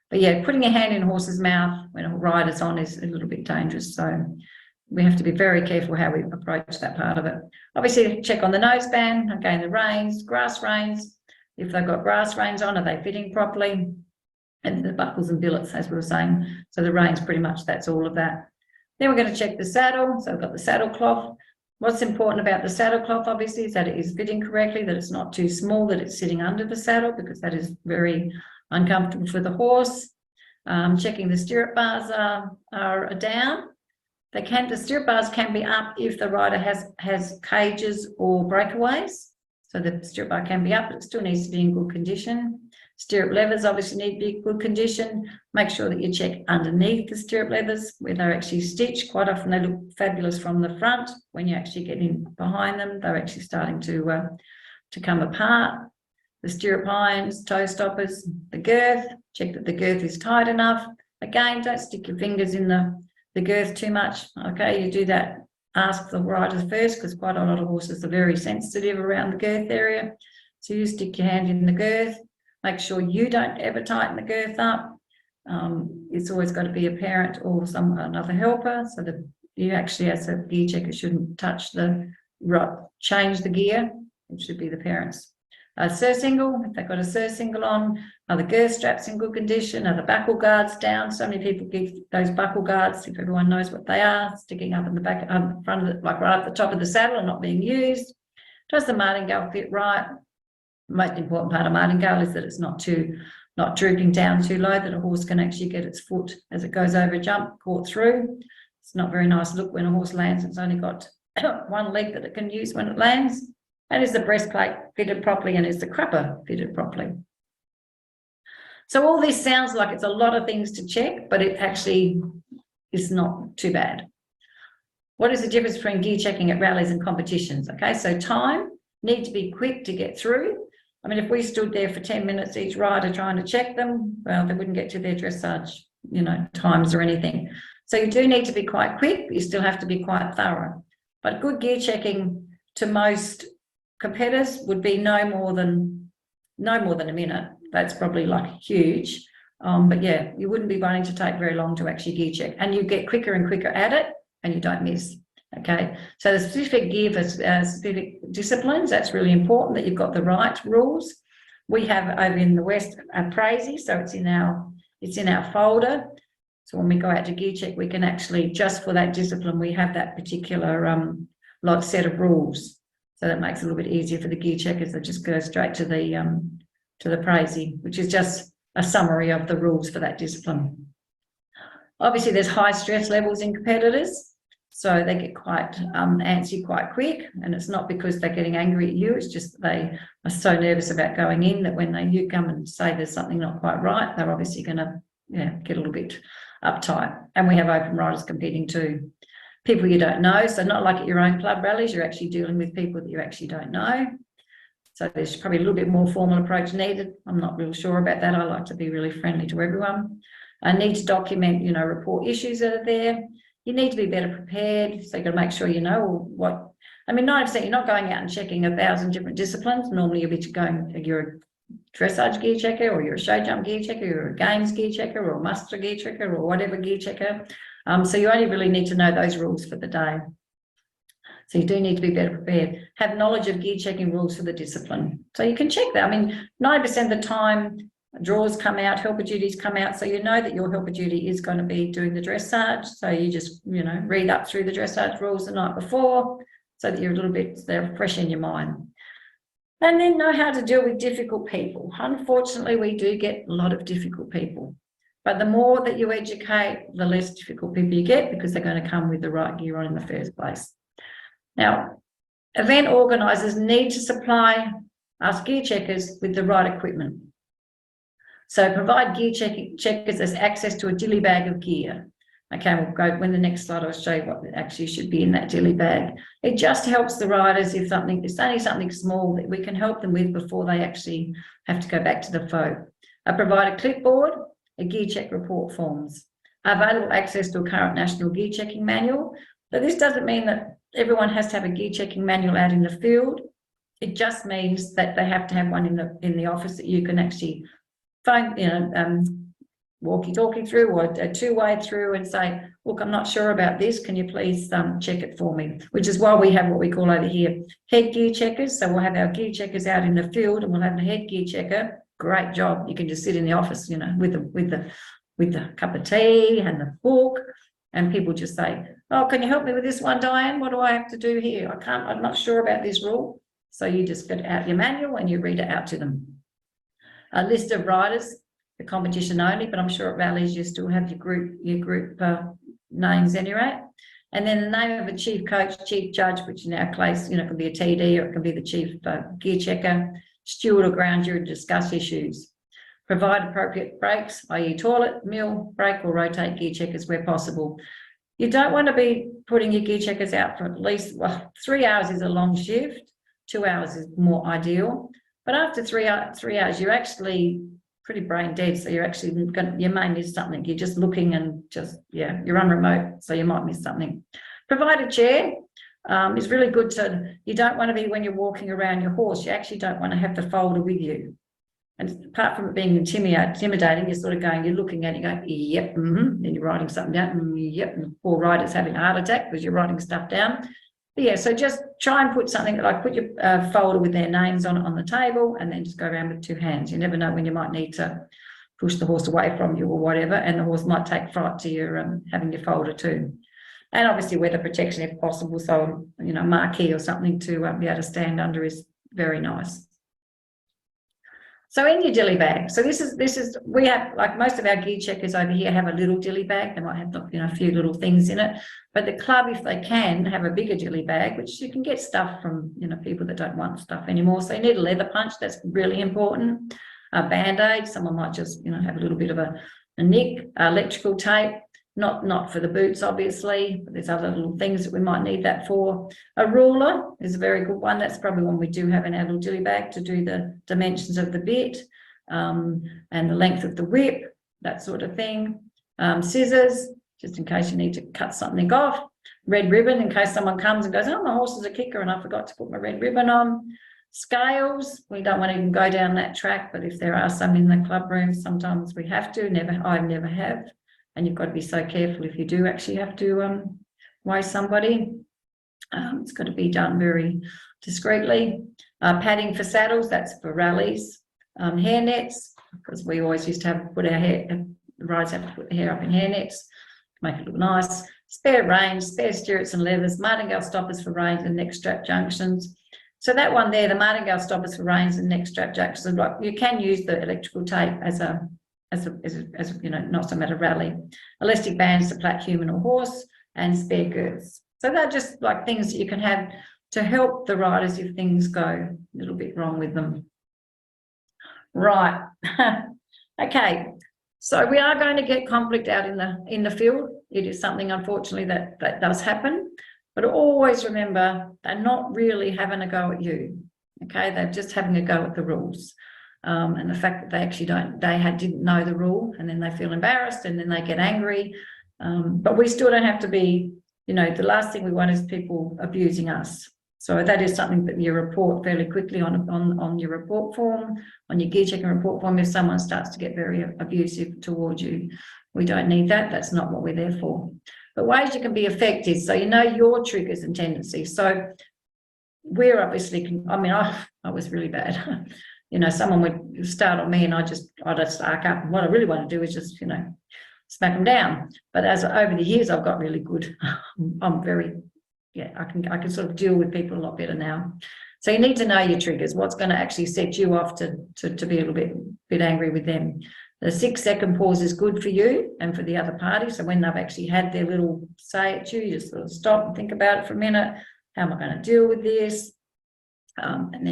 Speaker 2: But yeah, putting your hand in a horse's mouth when a rider's on is a little bit dangerous. So we have to be very careful how we approach that part of it. Obviously, check on the noseband, again, the reins, grass reins. If they've got grass reins on, are they fitting properly? And the buckles and billets, as we were saying. So the reins, pretty much, that's all of that. Then we're going to check the saddle. So we've got the saddle cloth. What's important about the saddle cloth, obviously, is that it is fitting correctly, that it's not too small, that it's sitting under the saddle, because that is very uncomfortable for the horse. Checking the stirrup bars are down. The stirrup bars can be up if the rider has cages or breakaways. So the stirrup bar can be up, but it still needs to be in good condition. Stirrup levers obviously need to be in good condition. Make sure that you check underneath the stirrup levers where they're actually stitched. Quite often they look fabulous from the front. When you actually get in behind them, they're actually starting to come apart. The stirrup irons, toe stoppers, the girth, check that the girth is tight enough. Again, don't stick your fingers in the girth too much. Okay, you do that. Ask the riders first, because quite a lot of horses are very sensitive around the girth area. So you stick your hand in the girth. Make sure you don't ever tighten the girth up. It's always got to be a parent or another helper, so that you actually, as a gear checker, shouldn't touch change the gear. It should be the parents. Surcingle, if they've got a surcingle on, are the girth straps in good condition? Are the buckle guards down? So many people give those buckle guards, if everyone knows what they are, sticking up in the back, front of it, like right up the top of the saddle and not being used. Does the martingale fit right? most important part of martingale is that it's not drooping down too low, that a horse can actually get its foot as it goes over a jump caught through. It's not very nice look when a horse lands. It's only got one leg that it can use when it lands. And is the breastplate fitted properly, and is the crupper fitted properly? So all this sounds like it's a lot of things to check, but it actually is not too bad. What is the difference between gear checking at rallies and competitions? Okay, so time, need to be quick to get through. I mean, if we stood there for 10 minutes, each rider trying to check them, well, they wouldn't get to their dressage, times or anything. So you do need to be quite quick, but you still have to be quite thorough. But good gear checking to most competitors would be no more than a minute. That's probably like huge. But yeah, you wouldn't be wanting to take very long to actually gear check, and you get quicker and quicker at it, and you don't miss. Okay, so the specific gear for specific disciplines, that's really important that you've got the right rules. We have over in the West a Crazy, so it's in our folder. So when we go out to gear check, we can actually, just for that discipline, we have that particular set of rules. So that makes it a little bit easier for the gear checkers. They just go straight to the Crazy, which is just a summary of the rules for that discipline. Obviously, there's high stress levels in competitors, so they get quite antsy quite quick, and it's not because they're getting angry at you, it's just they are so nervous about going in that when you come and say there's something not quite right, they're obviously going to get a little bit uptight. And we have open riders competing too. People you don't know, so not like at your own club rallies, you're actually dealing with people that you actually don't know. So there's probably a little bit more formal approach needed. I'm not real sure about that. I like to be really friendly to everyone. I need to document, report issues that are there. You need to be better prepared. So you've got to make sure you know what, 90% you're not going out and checking 1,000 different disciplines. Normally you're a dressage gear checker, or you're a show jump gear checker, you're a games gear checker, or a muster gear checker, or whatever gear checker. So you only really need to know those rules for the day. So you do need to be better prepared. Have knowledge of gear checking rules for the discipline. So you can check that. 90% of the time, draws come out, helper duties come out. So you know that your helper duty is going to be doing the dressage. So you just, read up through the dressage rules the night before, so that you're they're fresh in your mind. And then know how to deal with difficult people. Unfortunately, we do get a lot of difficult people. But the more that you educate, the less difficult people you get, because they're going to come with the right gear on in the first place. Now, event organisers need to supply us gear checkers with the right equipment. So provide gear checkers as access to a dilly bag of gear. Okay, we'll go when the next slide, I'll show you what actually should be in that dilly bag. It just helps the riders if it's only something small that we can help them with before they actually have to go back to the folk. I provide a clipboard, a gear check report forms, available access to a current national gear checking manual. So this doesn't mean that everyone has to have a gear checking manual out in the field. It just means that they have to have one in the office that you can actually find, walkie-talkie through, or a two-way through, and say, look, I'm not sure about this. Can you please check it for me? Which is why we have what we call over here head gear checkers. So we'll have our gear checkers out in the field, and we'll have a head gear checker. Great job. You can just sit in the office, with the cup of tea and the book, and people just say, oh, can you help me with this one, Dianne? What do I have to do here? I'm not sure about this rule. So you just get out your manual and you read it out to them. A list of riders, the competition only, but I'm sure at rallies you still have your group names anyway. And then the name of a chief coach, chief judge, which in our case, can be a TD, or it can be the chief gear checker, steward or ground jury to discuss issues. Provide appropriate breaks, i.e. toilet, meal, break or rotate gear checkers where possible. You don't want to be putting your gear checkers out for at least, 3 hours is a long shift, 2 hours is more ideal. But after 3 hours, you're actually pretty brain dead. So you're actually you may miss something. You're just looking and you're on remote, so you might miss something. Provide a chair. It's really good you don't want to be, when you're walking around your horse, you actually don't want to have the folder with you. And apart from it being intimidating, you're looking at it, you go, yep, then you're writing something down, yep, and the poor rider's having a heart attack because you're writing stuff down. But so just try and put something, like put your folder with their names on the table, and then just go around with 2 hands. You never know when you might need to push the horse away from you or whatever, and the horse might take fright to your having your folder too. And obviously weather protection if possible, so marquee or something to be able to stand under is very nice. So in your dilly bag, so this is we have, like most of our gear checkers over here have a little dilly bag. They might have, you know, a few little things in it, but the club, if they can, have a bigger dilly bag, which you can get stuff from, you know, people that don't want stuff anymore. So you need a leather punch, that's really important. A band-aid, someone might just, you know, have a little bit of a nick, electrical tape, not for the boots, obviously, but there's other little things that we might need that for. A ruler is a very good one. That's probably one we do have in our little dilly bag to do the dimensions of the bit and the length of the whip, that sort of thing. Scissors, just in case you need to cut something off. Red ribbon, in case someone comes and goes, oh, my horse is a kicker and I forgot to put my red ribbon on. Scales, we don't want to even go down that track, but if there are some in the club room, sometimes we have to. I never have. And you've got to be so careful if you do actually have to weigh somebody. It's got to be done very discreetly. Padding for saddles, that's for rallies. Hair nets, because we always used to have put our hair, the riders have to put the hair up in hair nets to make it look nice. Spare reins, spare stirrups and levers, martingale stoppers for reins and neck strap junctions. So that one there, the martingale stoppers for reins and neck strap junctions, like you can use the electrical tape as you know, not so much a rally. Elastic bands to plait human or horse, and spare girths. So they're just like things that you can have to help the riders if things go a little bit wrong with them. Right. Okay. So we are going to get conflict out in the field. It is something, unfortunately, that does happen. But always remember, they're not really having a go at you. Okay, they're just having a go at the rules. And the fact that they actually didn't know the rule, and then they feel embarrassed and then they get angry. But we still don't have to be, you know, the last thing we want is people abusing us. So that is something that you report fairly quickly on your report form, on your gear checking report form. If someone starts to get very abusive towards you, we don't need that. That's not what we're there for. But ways you can be effective, so you know your triggers and tendencies. So we're obviously, I mean, I was really bad. You know, someone would start on me and I'd arc up. And what I really want to do is just, you know, smack them down. But as over the years, I've got really good. I'm very, yeah, I can sort of deal with people a lot better now. So you need to know your triggers, what's going to actually set you off to be a little bit angry with them. The 6-second pause is good for you and for the other party. So when they've actually had their little say at you, you just sort of stop and think about it for a minute. How am I going to deal with this? And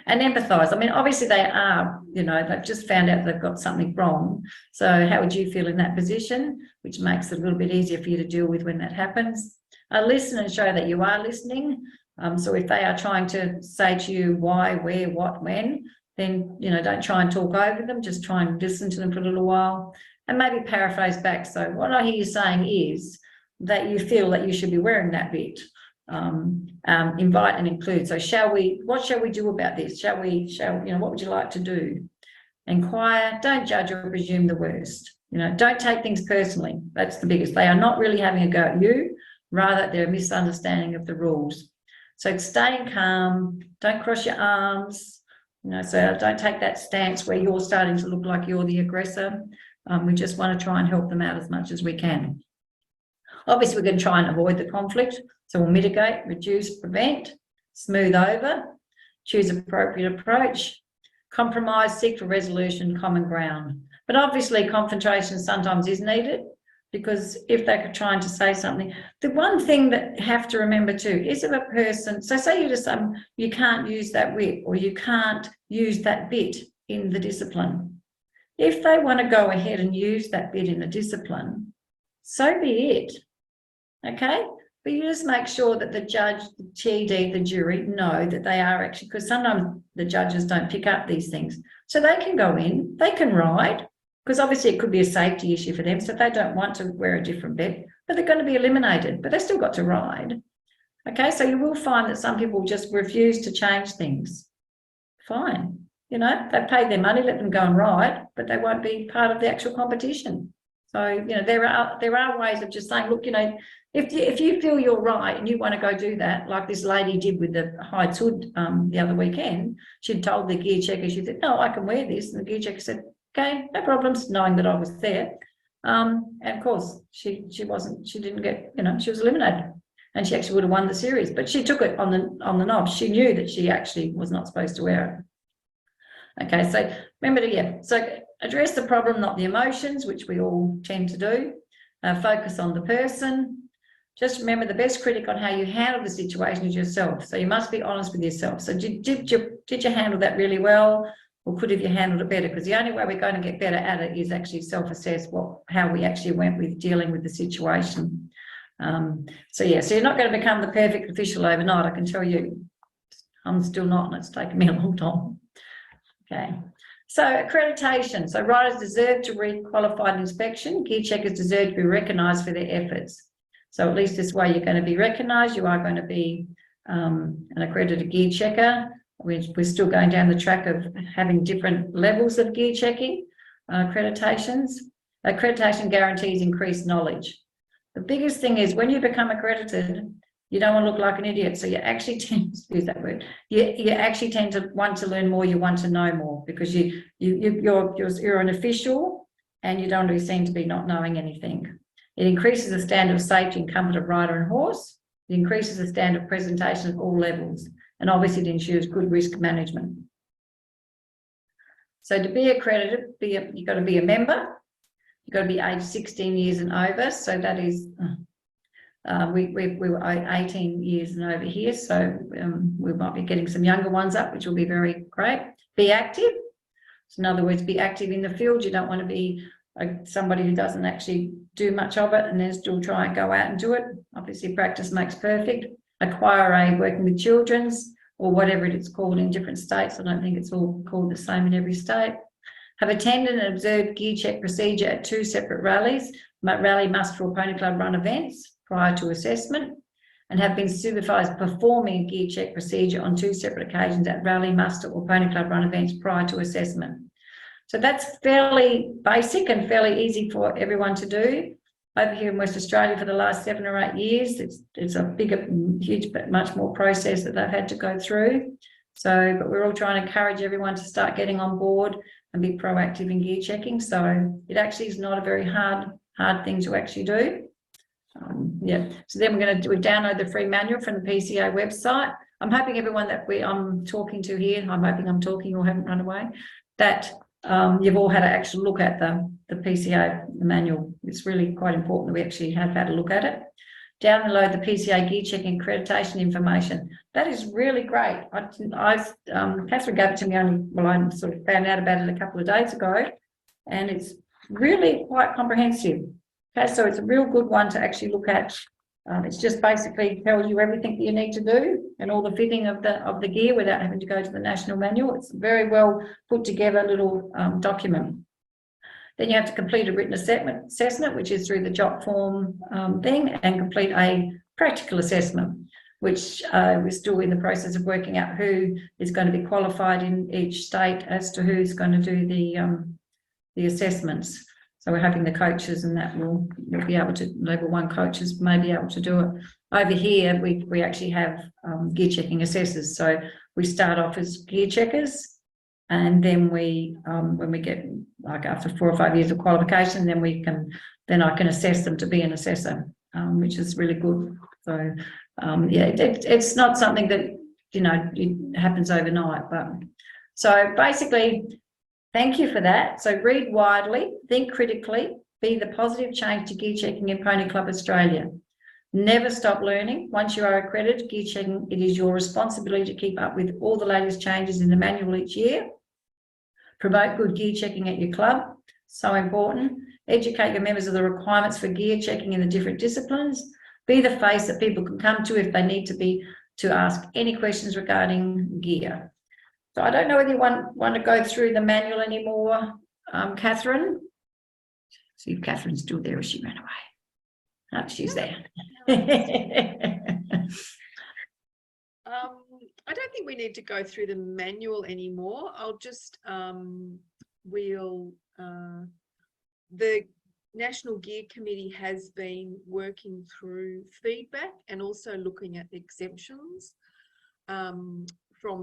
Speaker 2: empathise. I mean, obviously they are, you know, they've just found out they've got something wrong. So how would you feel in that position? Which makes it a little bit easier for you to deal with when that happens. Listen and show that you are listening. So if they are trying to say to you why, where, what, when, then, you know, don't try and talk over them. Just try and listen to them for a little while and maybe paraphrase back. So what I hear you saying is that you feel that you should be wearing that bit. Invite and include. So what shall we do about this? You know, what would you like to do? Inquire, don't judge or presume the worst. You know, don't take things personally. That's the biggest. They are not really having a go at you, rather they're a misunderstanding of the rules. So staying calm, don't cross your arms, you know, so don't take that stance where you're starting to look like you're the aggressor. We just want to try and help them out as much as we can. Obviously, we're going to try and avoid the conflict. So we'll mitigate, reduce, prevent, smooth over, choose appropriate approach, compromise, seek for resolution, common ground. But obviously confrontation sometimes is needed, because if they're trying to say something, the one thing that you have to remember too is if a person, so say you just you can't use that whip or you can't use that bit in the discipline. If they want to go ahead and use that bit in the discipline, so be it. Okay? But you just make sure that the judge, the TD, the jury know that they are actually, because sometimes the judges don't pick up these things. So they can go in, they can ride, because obviously it could be a safety issue for them. So if they don't want to wear a different bit, but they're going to be eliminated, but they've still got to ride. Okay, so you will find that some people just refuse to change things. Fine. You know, they've paid their money, let them go and ride, but they won't be part of the actual competition. So, you know, there are ways of just saying, look, you know, if you feel you're right and you want to go do that, like this lady did with the Hides hood the other weekend, she'd told the gear checker, she said, no, I can wear this. And the gear checker said, okay, no problems, knowing that I was there. And of course, she didn't get, you know, she was eliminated. And she actually would have won the series, but she took it on the knob. She knew that she actually was not supposed to wear Okay, so remember to, so address the problem, not the emotions, which we all tend to do. Focus on the person. Just remember the best critic on how you handle the situation is yourself. So you must be honest with yourself. So did you handle that really well? Or could have you handled it better? Because the only way we're going to get better at it is actually self-assess how we actually went with dealing with the situation. So you're not going to become the perfect official overnight, I can tell you. I'm still not, and it's taken me a long time. Okay. So accreditation. So riders deserve to read qualified inspection. Gear checkers deserve to be recognised for their efforts. So at least this way you're going to be recognised. You are going to be an accredited gear checker. We're still going down the track of having different levels of gear checking accreditations. Accreditation guarantees increased knowledge. The biggest thing is when you become accredited, you don't want to look like an idiot. So you actually tend to use that word. You actually tend to want to learn more. You want to know more because you're an official and you don't want to be seen to be not knowing anything. It increases the standard of safety and comfort of rider and horse. It increases the standard of presentation at all levels. And obviously it ensures good risk management. So to be accredited, you've got to be a member. You've got to be aged 16 years and over. So that is, we were 18 years and over here. So we might be getting some younger ones up, which will be very great. Be active. So in other words, be active in the field. You don't want to be somebody who doesn't actually do much of it and then still try and go out and do it. Obviously, practice makes perfect. Acquire a working with children's or whatever it's called in different states. I don't think it's all called the same in every state. Have attended and observed gear check procedure at 2 separate rallies. Rally muster or pony club run events prior to assessment, and have been supervised performing gear check procedure on 2 separate occasions at rally muster or pony club run events prior to assessment. So that's fairly basic and fairly easy for everyone to do. Over here in West Australia for the last 7 or 8 years, it's a bigger, huge, but much more process that they've had to go through. So, but we're all trying to encourage everyone to start getting on board and be proactive in gear checking. So it actually is not a very hard thing to actually do. So then we download the free manual from the PCA website. I'm hoping everyone that I'm talking to here, I'm hoping I'm talking or haven't run away, that you've all had an actual look at the PCA manual. It's really quite important that we actually have had a look at it. Download the PCA gear checking accreditation information. That is really great. Catherine gave it to me I sort of found out about it a couple of days ago, and it's really quite comprehensive. Okay, so it's a real good one to actually look at. It's just basically tells you everything that you need to do and all the fitting of the gear without having to go to the national manual. It's a very well put together little document. Then you have to complete a written assessment, which is through the JOT form thing, and complete a practical assessment, which we're still in the process of working out who is going to be qualified in each state as to who's going to do the assessments. So we're hoping the coaches and that will be able to, level 1 coaches may be able to do it. Over here, we actually have gear checking assessors. So we start off as gear checkers, and then when we get like after 4 or 5 years of qualification, then I can assess them to be an assessor, which is really good. So it's not something that it happens overnight, but so basically. Thank you for that. So read widely, think critically, be the positive change to gear checking in Pony Club Australia. Never stop learning. Once you are accredited gear checking, it is your responsibility to keep up with all the latest changes in the manual each year. Promote good gear checking at your club. So important. Educate your members of the requirements for gear checking in the different disciplines. Be the face that people can come to if they need to ask any questions regarding gear. So I don't know whether you want to go through the manual anymore, Catherine. See if Catherine's still there or she ran away. Oh, she's there.
Speaker 1: I don't think we need to go through the manual anymore. I'll just, the National Gear Committee has been working through feedback and also looking at exemptions from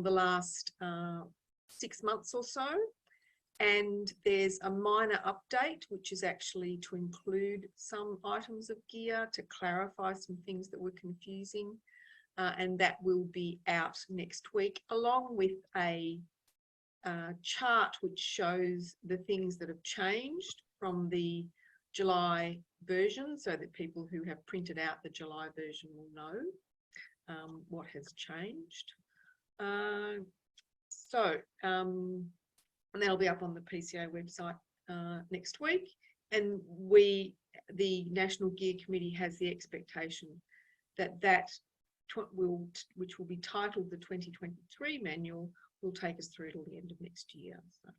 Speaker 1: the last 6 months or so. And there's a minor update, which is actually to include some items of gear to clarify some things that were confusing. And that will be out next week, along with a chart which shows the things that have changed from the July version, so that people who have printed out the July version will know what has changed. And that'll be up on the PCA website next week. And the National Gear Committee has the expectation that which will be titled the 2023 manual, will take us through till the end of next year. So.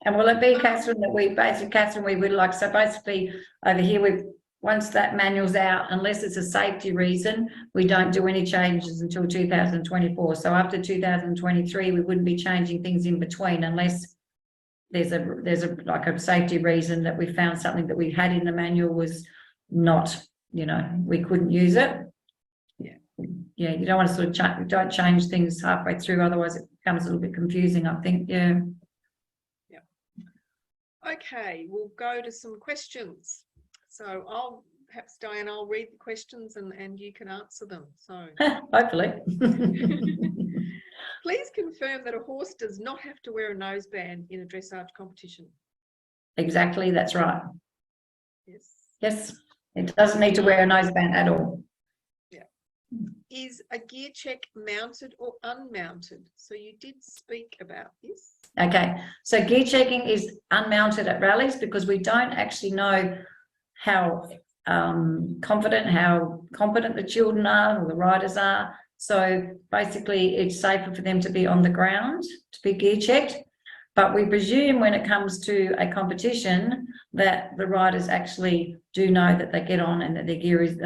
Speaker 2: And will it be, Catherine, that we would like, so basically over here, once that manual's out, unless it's a safety reason, we don't do any changes until 2024. So after 2023, we wouldn't be changing things in between unless there's a like a safety reason that we found something that we had in the manual was not, we couldn't use it. Yeah, you don't want to sort of don't change things halfway through, otherwise it becomes a little bit confusing, I think. Yeah.
Speaker 1: Okay, we'll go to some questions. So perhaps Dianne, I'll read the questions and you can answer them. So
Speaker 2: hopefully.
Speaker 1: Please confirm that a horse does not have to wear a noseband in a dressage competition.
Speaker 2: Exactly, that's right.
Speaker 1: Yes.
Speaker 2: Yes, it doesn't need to wear a noseband at all.
Speaker 1: Yeah. Is a gear check mounted or unmounted? So you did speak about this.
Speaker 2: Okay, so gear checking is unmounted at rallies because we don't actually know how confident, how competent the children are or the riders are. So basically it's safer for them to be on the ground to be gear checked. But we presume when it comes to a competition that the riders actually do know that they get on and that their gear is,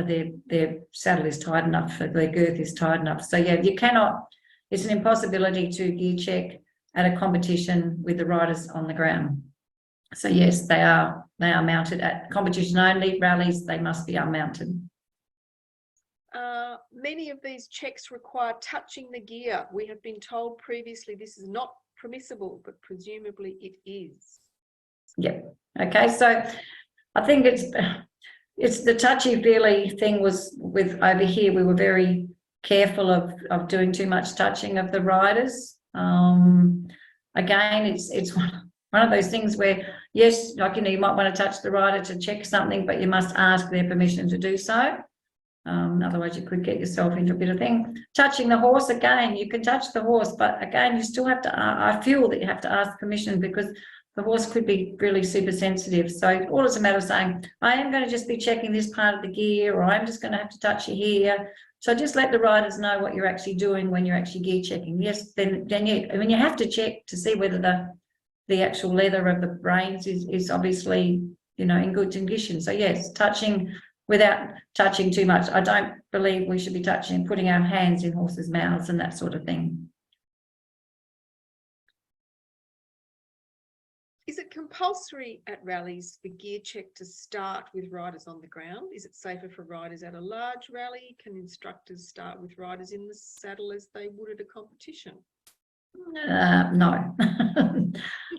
Speaker 2: their saddle is tight enough, their girth is tight enough. So yeah, you cannot, it's an impossibility to gear check at a competition with the riders on the ground. So yes, they are mounted at competition only. Rallies, they must be unmounted.
Speaker 1: Many of these checks require touching the gear. We have been told previously this is not permissible, but presumably it is. Yeah.
Speaker 2: Okay. So I think it's the touchy-feely thing was with over here. We were very careful of doing too much touching of the riders. Again, it's one of those things where, yes, like, you might want to touch the rider to check something, but you must ask their permission to do so. Otherwise, you could get yourself into a bit of thing. Touching the horse, again, you can touch the horse, but again, you still have to, I feel that you have to ask permission because the horse could be really super sensitive. So all it's a matter of saying, I am going to just be checking this part of the gear, or I'm just going to have to touch you here. So just let the riders know what you're actually doing when you're actually gear checking. Yes, then you have to check to see whether the actual leather of the reins is obviously, in good condition. So yes, touching without touching too much. I don't believe we should be touching, putting our hands in horses' mouths and that sort of thing.
Speaker 1: Is it compulsory at rallies for gear check to start with riders on the ground? Is it safer for riders at a large rally? Can instructors start with riders in the saddle as they would at a competition?
Speaker 2: No,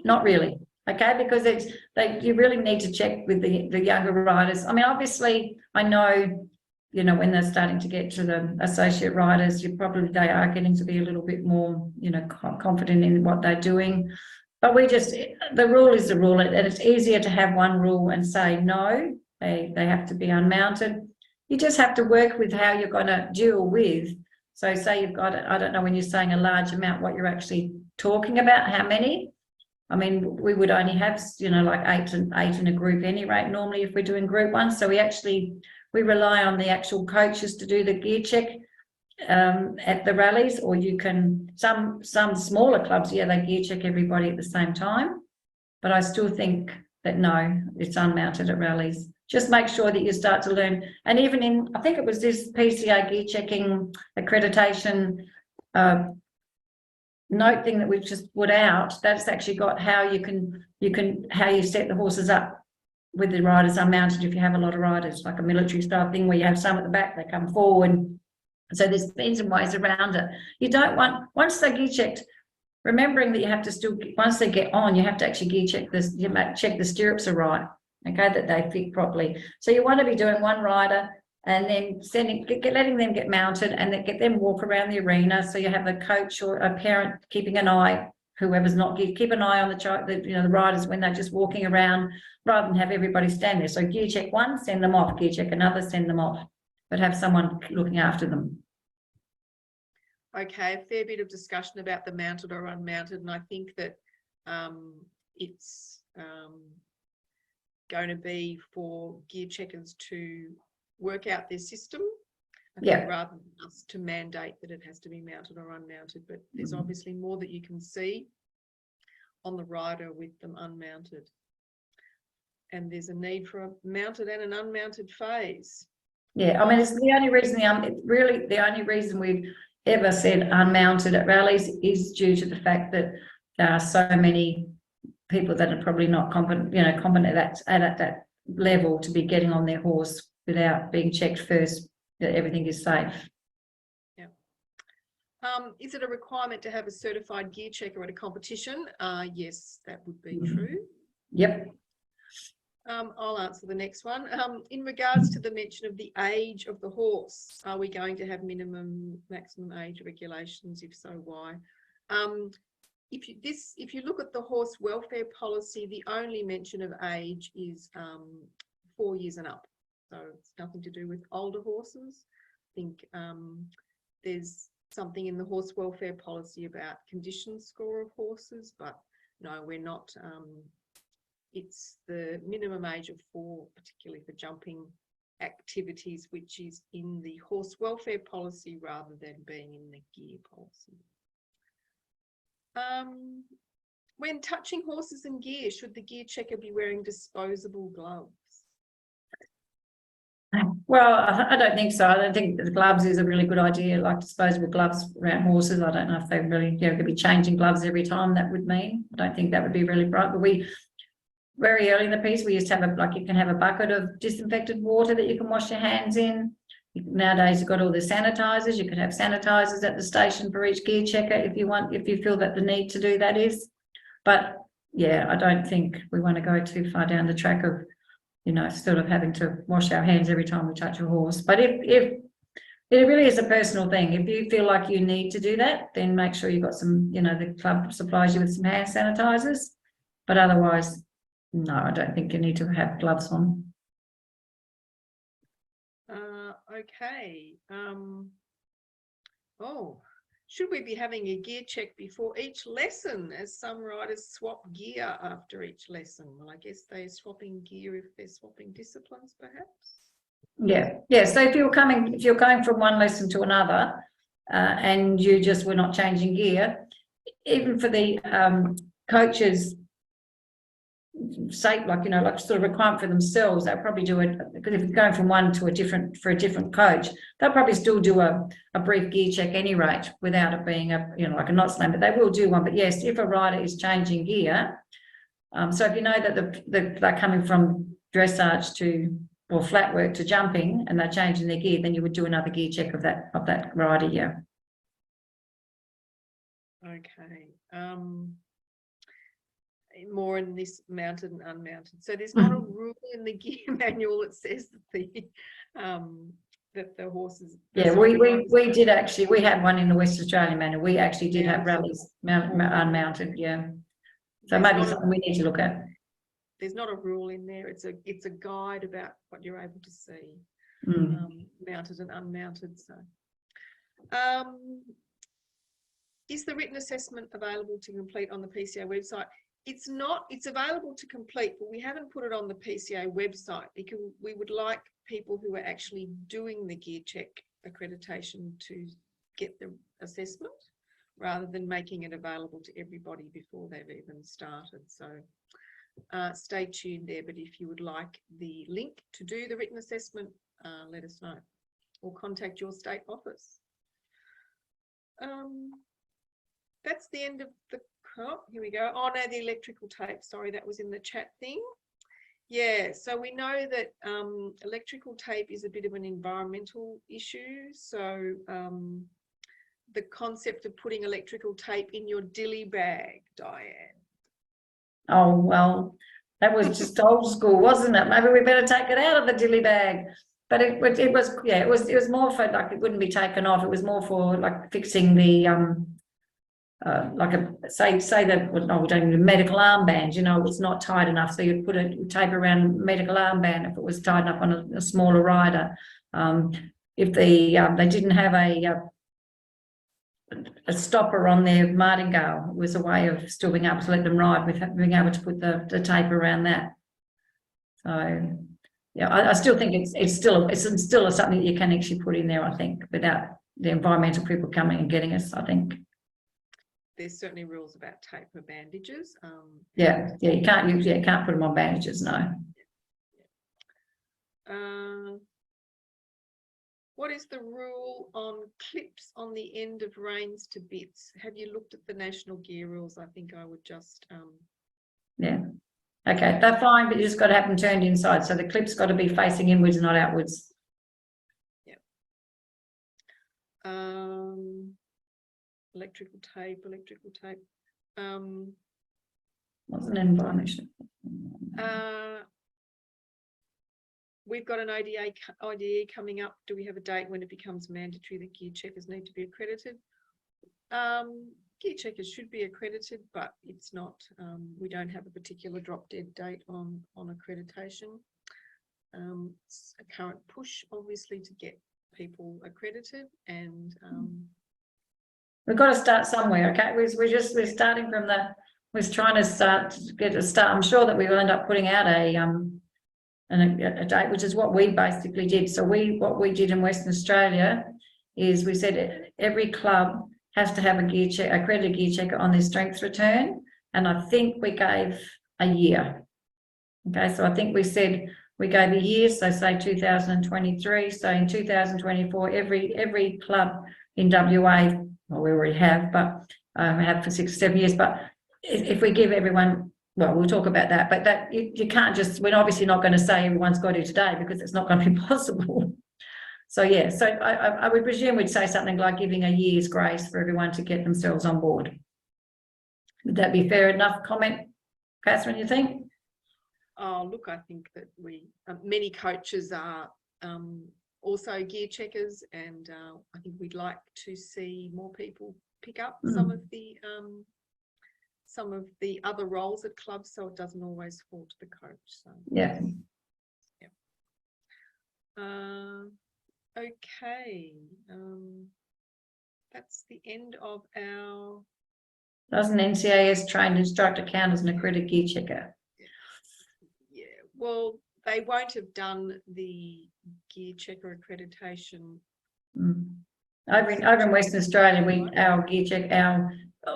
Speaker 2: not really. Okay, because you really need to check with the younger riders. I mean, obviously, I know, when they're starting to get to the associate riders, they are getting to be a little bit more, confident in what they're doing. But the rule is the rule, and it's easier to have one rule and say no, they have to be unmounted. You just have to work with how you're going to deal with. So say you've got, I don't know, when you're saying a large amount, what you're actually talking about, how many. I mean, we would only have, like eight in a group anyway, normally if we're doing group one. So we rely on the actual coaches to do the gear check at the rallies, or you can, some smaller clubs, yeah, they gear check everybody at the same time. But I still think that no, it's unmounted at rallies. Just make sure that you start to learn. And even I think it was this PCA gear checking accreditation note thing that we've just put out, that's actually got how how you set the horses up with the riders unmounted if you have a lot of riders, like a military style thing where you have some at the back, they come forward. So there's means and ways around it. You don't want, once they gear checked, remembering that you have to still, once they get on, you have to actually gear check this, check the stirrups are right, okay, that they fit properly. So you want to be doing one rider and then letting them get mounted and then get them walk around the arena. So you have a coach or a parent keeping an eye, whoever's not, keep an eye on the riders when they're just walking around, rather than have everybody stand there. So gear check one, send them off, gear check another, send them off, but have someone looking after them.
Speaker 1: Okay, a fair bit of discussion about the mounted or unmounted, and I think that it's going to be for gear checkers to work out their system, rather than us to mandate that it has to be mounted or unmounted. But there's obviously more that you can see on the rider with them unmounted, and there's a need for a mounted and an unmounted phase.
Speaker 2: Yeah, I mean, it's the only reason the only reason we've ever said unmounted at rallies is due to the fact that there are so many people that are probably not competent at that level to be getting on their horse without being checked first that everything is safe.
Speaker 1: Yeah. Is it a requirement to have a certified gear checker at a competition? Yes, that would be true.
Speaker 2: Yep.
Speaker 1: I'll answer the next one. In regards to the mention of the age of the horse, are we going to have maximum age regulations? If so, why? If you look at the horse welfare policy, the only mention of age is 4 years and up. So it's nothing to do with older horses. I think there's something in the horse welfare policy about condition score of horses, but no, we're not. It's the minimum age of 4, particularly for jumping activities, which is in the horse welfare policy rather than being in the gear policy. When touching horses and gear, should the gear checker be wearing disposable gloves?
Speaker 2: Well, I don't think so. I don't think the gloves is a really good idea, like disposable gloves around horses. I don't know if they really, could be changing gloves every time that would mean. I don't think that would be really bright. But very early in the piece, we used to have you can have a bucket of disinfected water that you can wash your hands in. Nowadays, you've got all the sanitizers. You could have sanitizers at the station for each gear checker if you feel that the need to do that is. But yeah, I don't think we want to go too far down the track of, sort of having to wash our hands every time we touch a horse. But if it really is a personal thing, if you feel like you need to do that, then make sure you've got some, the club supplies you with some hand sanitizers. But otherwise, no, I don't think you need to have gloves on.
Speaker 1: Okay. Should we be having a gear check before each lesson, as some riders swap gear after each lesson? Well, I guess they're swapping gear if they're swapping disciplines, perhaps.
Speaker 2: Yeah. So if you're going from one lesson to another, and you just were not changing gear, even for the coaches' sake, sort of requirement for themselves, they'll probably do it, because if it's going from one to a different coach, they'll probably still do a brief gear check any rate without it being like a knot slam, but they will do one. But yes, if a rider is changing gear, so if you know that they're coming from dressage or flat work to jumping and they're changing their gear, then you would do another gear check of that rider. Yeah.
Speaker 1: Okay. More in this mounted and unmounted. So there's not a rule in the gear manual that says that the horses.
Speaker 2: Yeah, we did actually. We had one in the West Australian manual. We actually did have rallies unmounted. Yeah. So maybe something we need to look at.
Speaker 1: There's not a rule in there. It's a guide about what you're able to see, mounted and unmounted. So, is the written assessment available to complete on the PCA website? It's not. It's available to complete, but we haven't put it on the PCA website because we would like people who are actually doing the gear check accreditation to get the assessment, rather than making it available to everybody before they've even started. So stay tuned there. But if you would like the link to do the written assessment, let us know or contact your state office. That's the end of the. Oh, here we go. Oh no, the electrical tape. Sorry, that was in the chat thing. Yeah, so we know that electrical tape is a bit of an environmental issue. So the concept of putting electrical tape in your dilly bag, Dianne.
Speaker 2: Oh, well, that was just old school, wasn't it? Maybe we better take it out of the dilly bag. but it was more for like, it wouldn't be taken off. It was more for like fixing the like say that, no, we don't need a medical armband, you know, it's not tight enough, so you'd put a tape around medical armband if it was tied up on a smaller rider. If they didn't have a stopper on their martingale, it was a way of still being able to let them ride with being able to put the tape around that. So yeah, I still think it's still something that you can actually put in there, I think, without the environmental people coming and getting us, I think.
Speaker 1: There's certainly rules about tape for bandages.
Speaker 2: You can't put them on bandages, no.
Speaker 1: What is the rule on clips on the end of reins to bits? Have you looked at the National Gear Rules? I think I would just
Speaker 2: yeah. Okay, they're fine, but you just got to have them turned inside. So the clip's got to be facing inwards, not outwards.
Speaker 1: Yeah. Electrical tape.
Speaker 2: What's an environmental?
Speaker 1: We've got an IDE coming up. Do we have a date when it becomes mandatory that gear checkers need to be accredited? Gear checkers should be accredited, but it's not. We don't have a particular drop dead date on accreditation. It's a current push, obviously, to get people accredited, and
Speaker 2: we've got to start somewhere. Okay, we're starting from we're trying to get a start. I'm sure that we will end up putting out a date, which is what we basically did. So what we did in Western Australia is we said every club has to have a accredited gear checker on their strength return, and I think we gave a year. Okay, so I think we said we gave a year, so say 2023. So in 2024, every club in WA, well, we already have, but we have for 6 or 7 years. But if we give everyone, well, we'll talk about that. But that you can't just. We're obviously not going to say everyone's got it today, because it's not going to be possible. So yeah, so I would presume we'd say something like giving a year's grace for everyone to get themselves on board. Would that be fair enough comment, Catherine, you think?
Speaker 1: Oh, look, I think that many coaches are also gear checkers, and I think we'd like to see more people pick up some of the other roles at clubs, so it doesn't always fall to the coach. So
Speaker 2: yeah.
Speaker 1: Okay, that's the end of our.
Speaker 2: Doesn't NCAS trained instructor count as an accredited gear checker?
Speaker 1: Yeah, well, they won't have done the gear checker accreditation.
Speaker 2: Over in Western Australia, our gear check,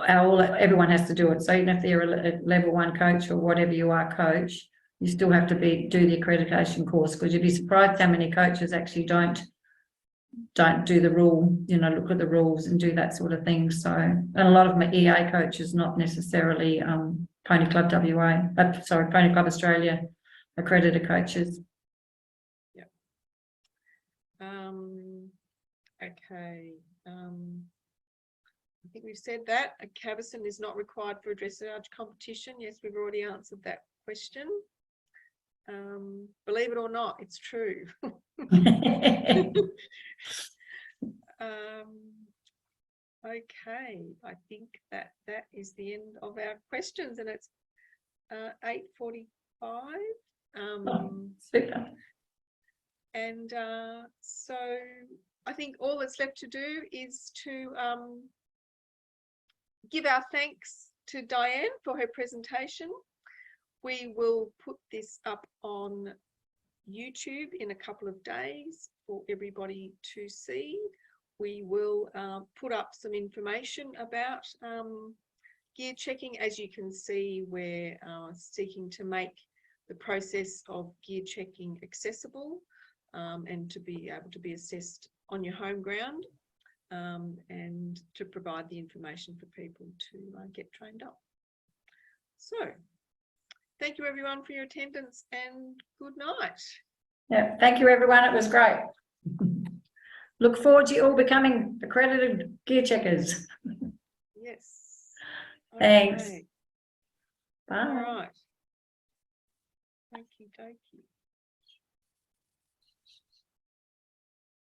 Speaker 2: everyone has to do it. So even if they're a level 1 coach or whatever you are coach, you still have to do the accreditation course, because you'd be surprised how many coaches actually don't do the rule, look at the rules and do that sort of thing. So, and a lot of them are EA coaches, not necessarily Pony Club Pony Club Australia accredited coaches.
Speaker 1: Yeah. Okay. I think we've said that a cavesson is not required for a dressage competition. Yes, we've already answered that question. Believe it or not, it's true. Okay, I think that is the end of our questions, and it's 8:45.
Speaker 2: Super.
Speaker 1: And so I think all that's left to do is to give our thanks to Dianne for her presentation. We will put this up on YouTube in a couple of days for everybody to see. We will put up some information about gear checking. As you can see, we're seeking to make the process of gear checking accessible and to be able to be assessed on your home ground, and to provide the information for people to get trained up. So thank you everyone for your attendance, and good night.
Speaker 2: Yeah, thank you everyone, it was great. Look forward to you all becoming accredited gear checkers.
Speaker 1: Yes.
Speaker 2: Thanks.
Speaker 1: Okay.
Speaker 2: Bye.
Speaker 1: All right.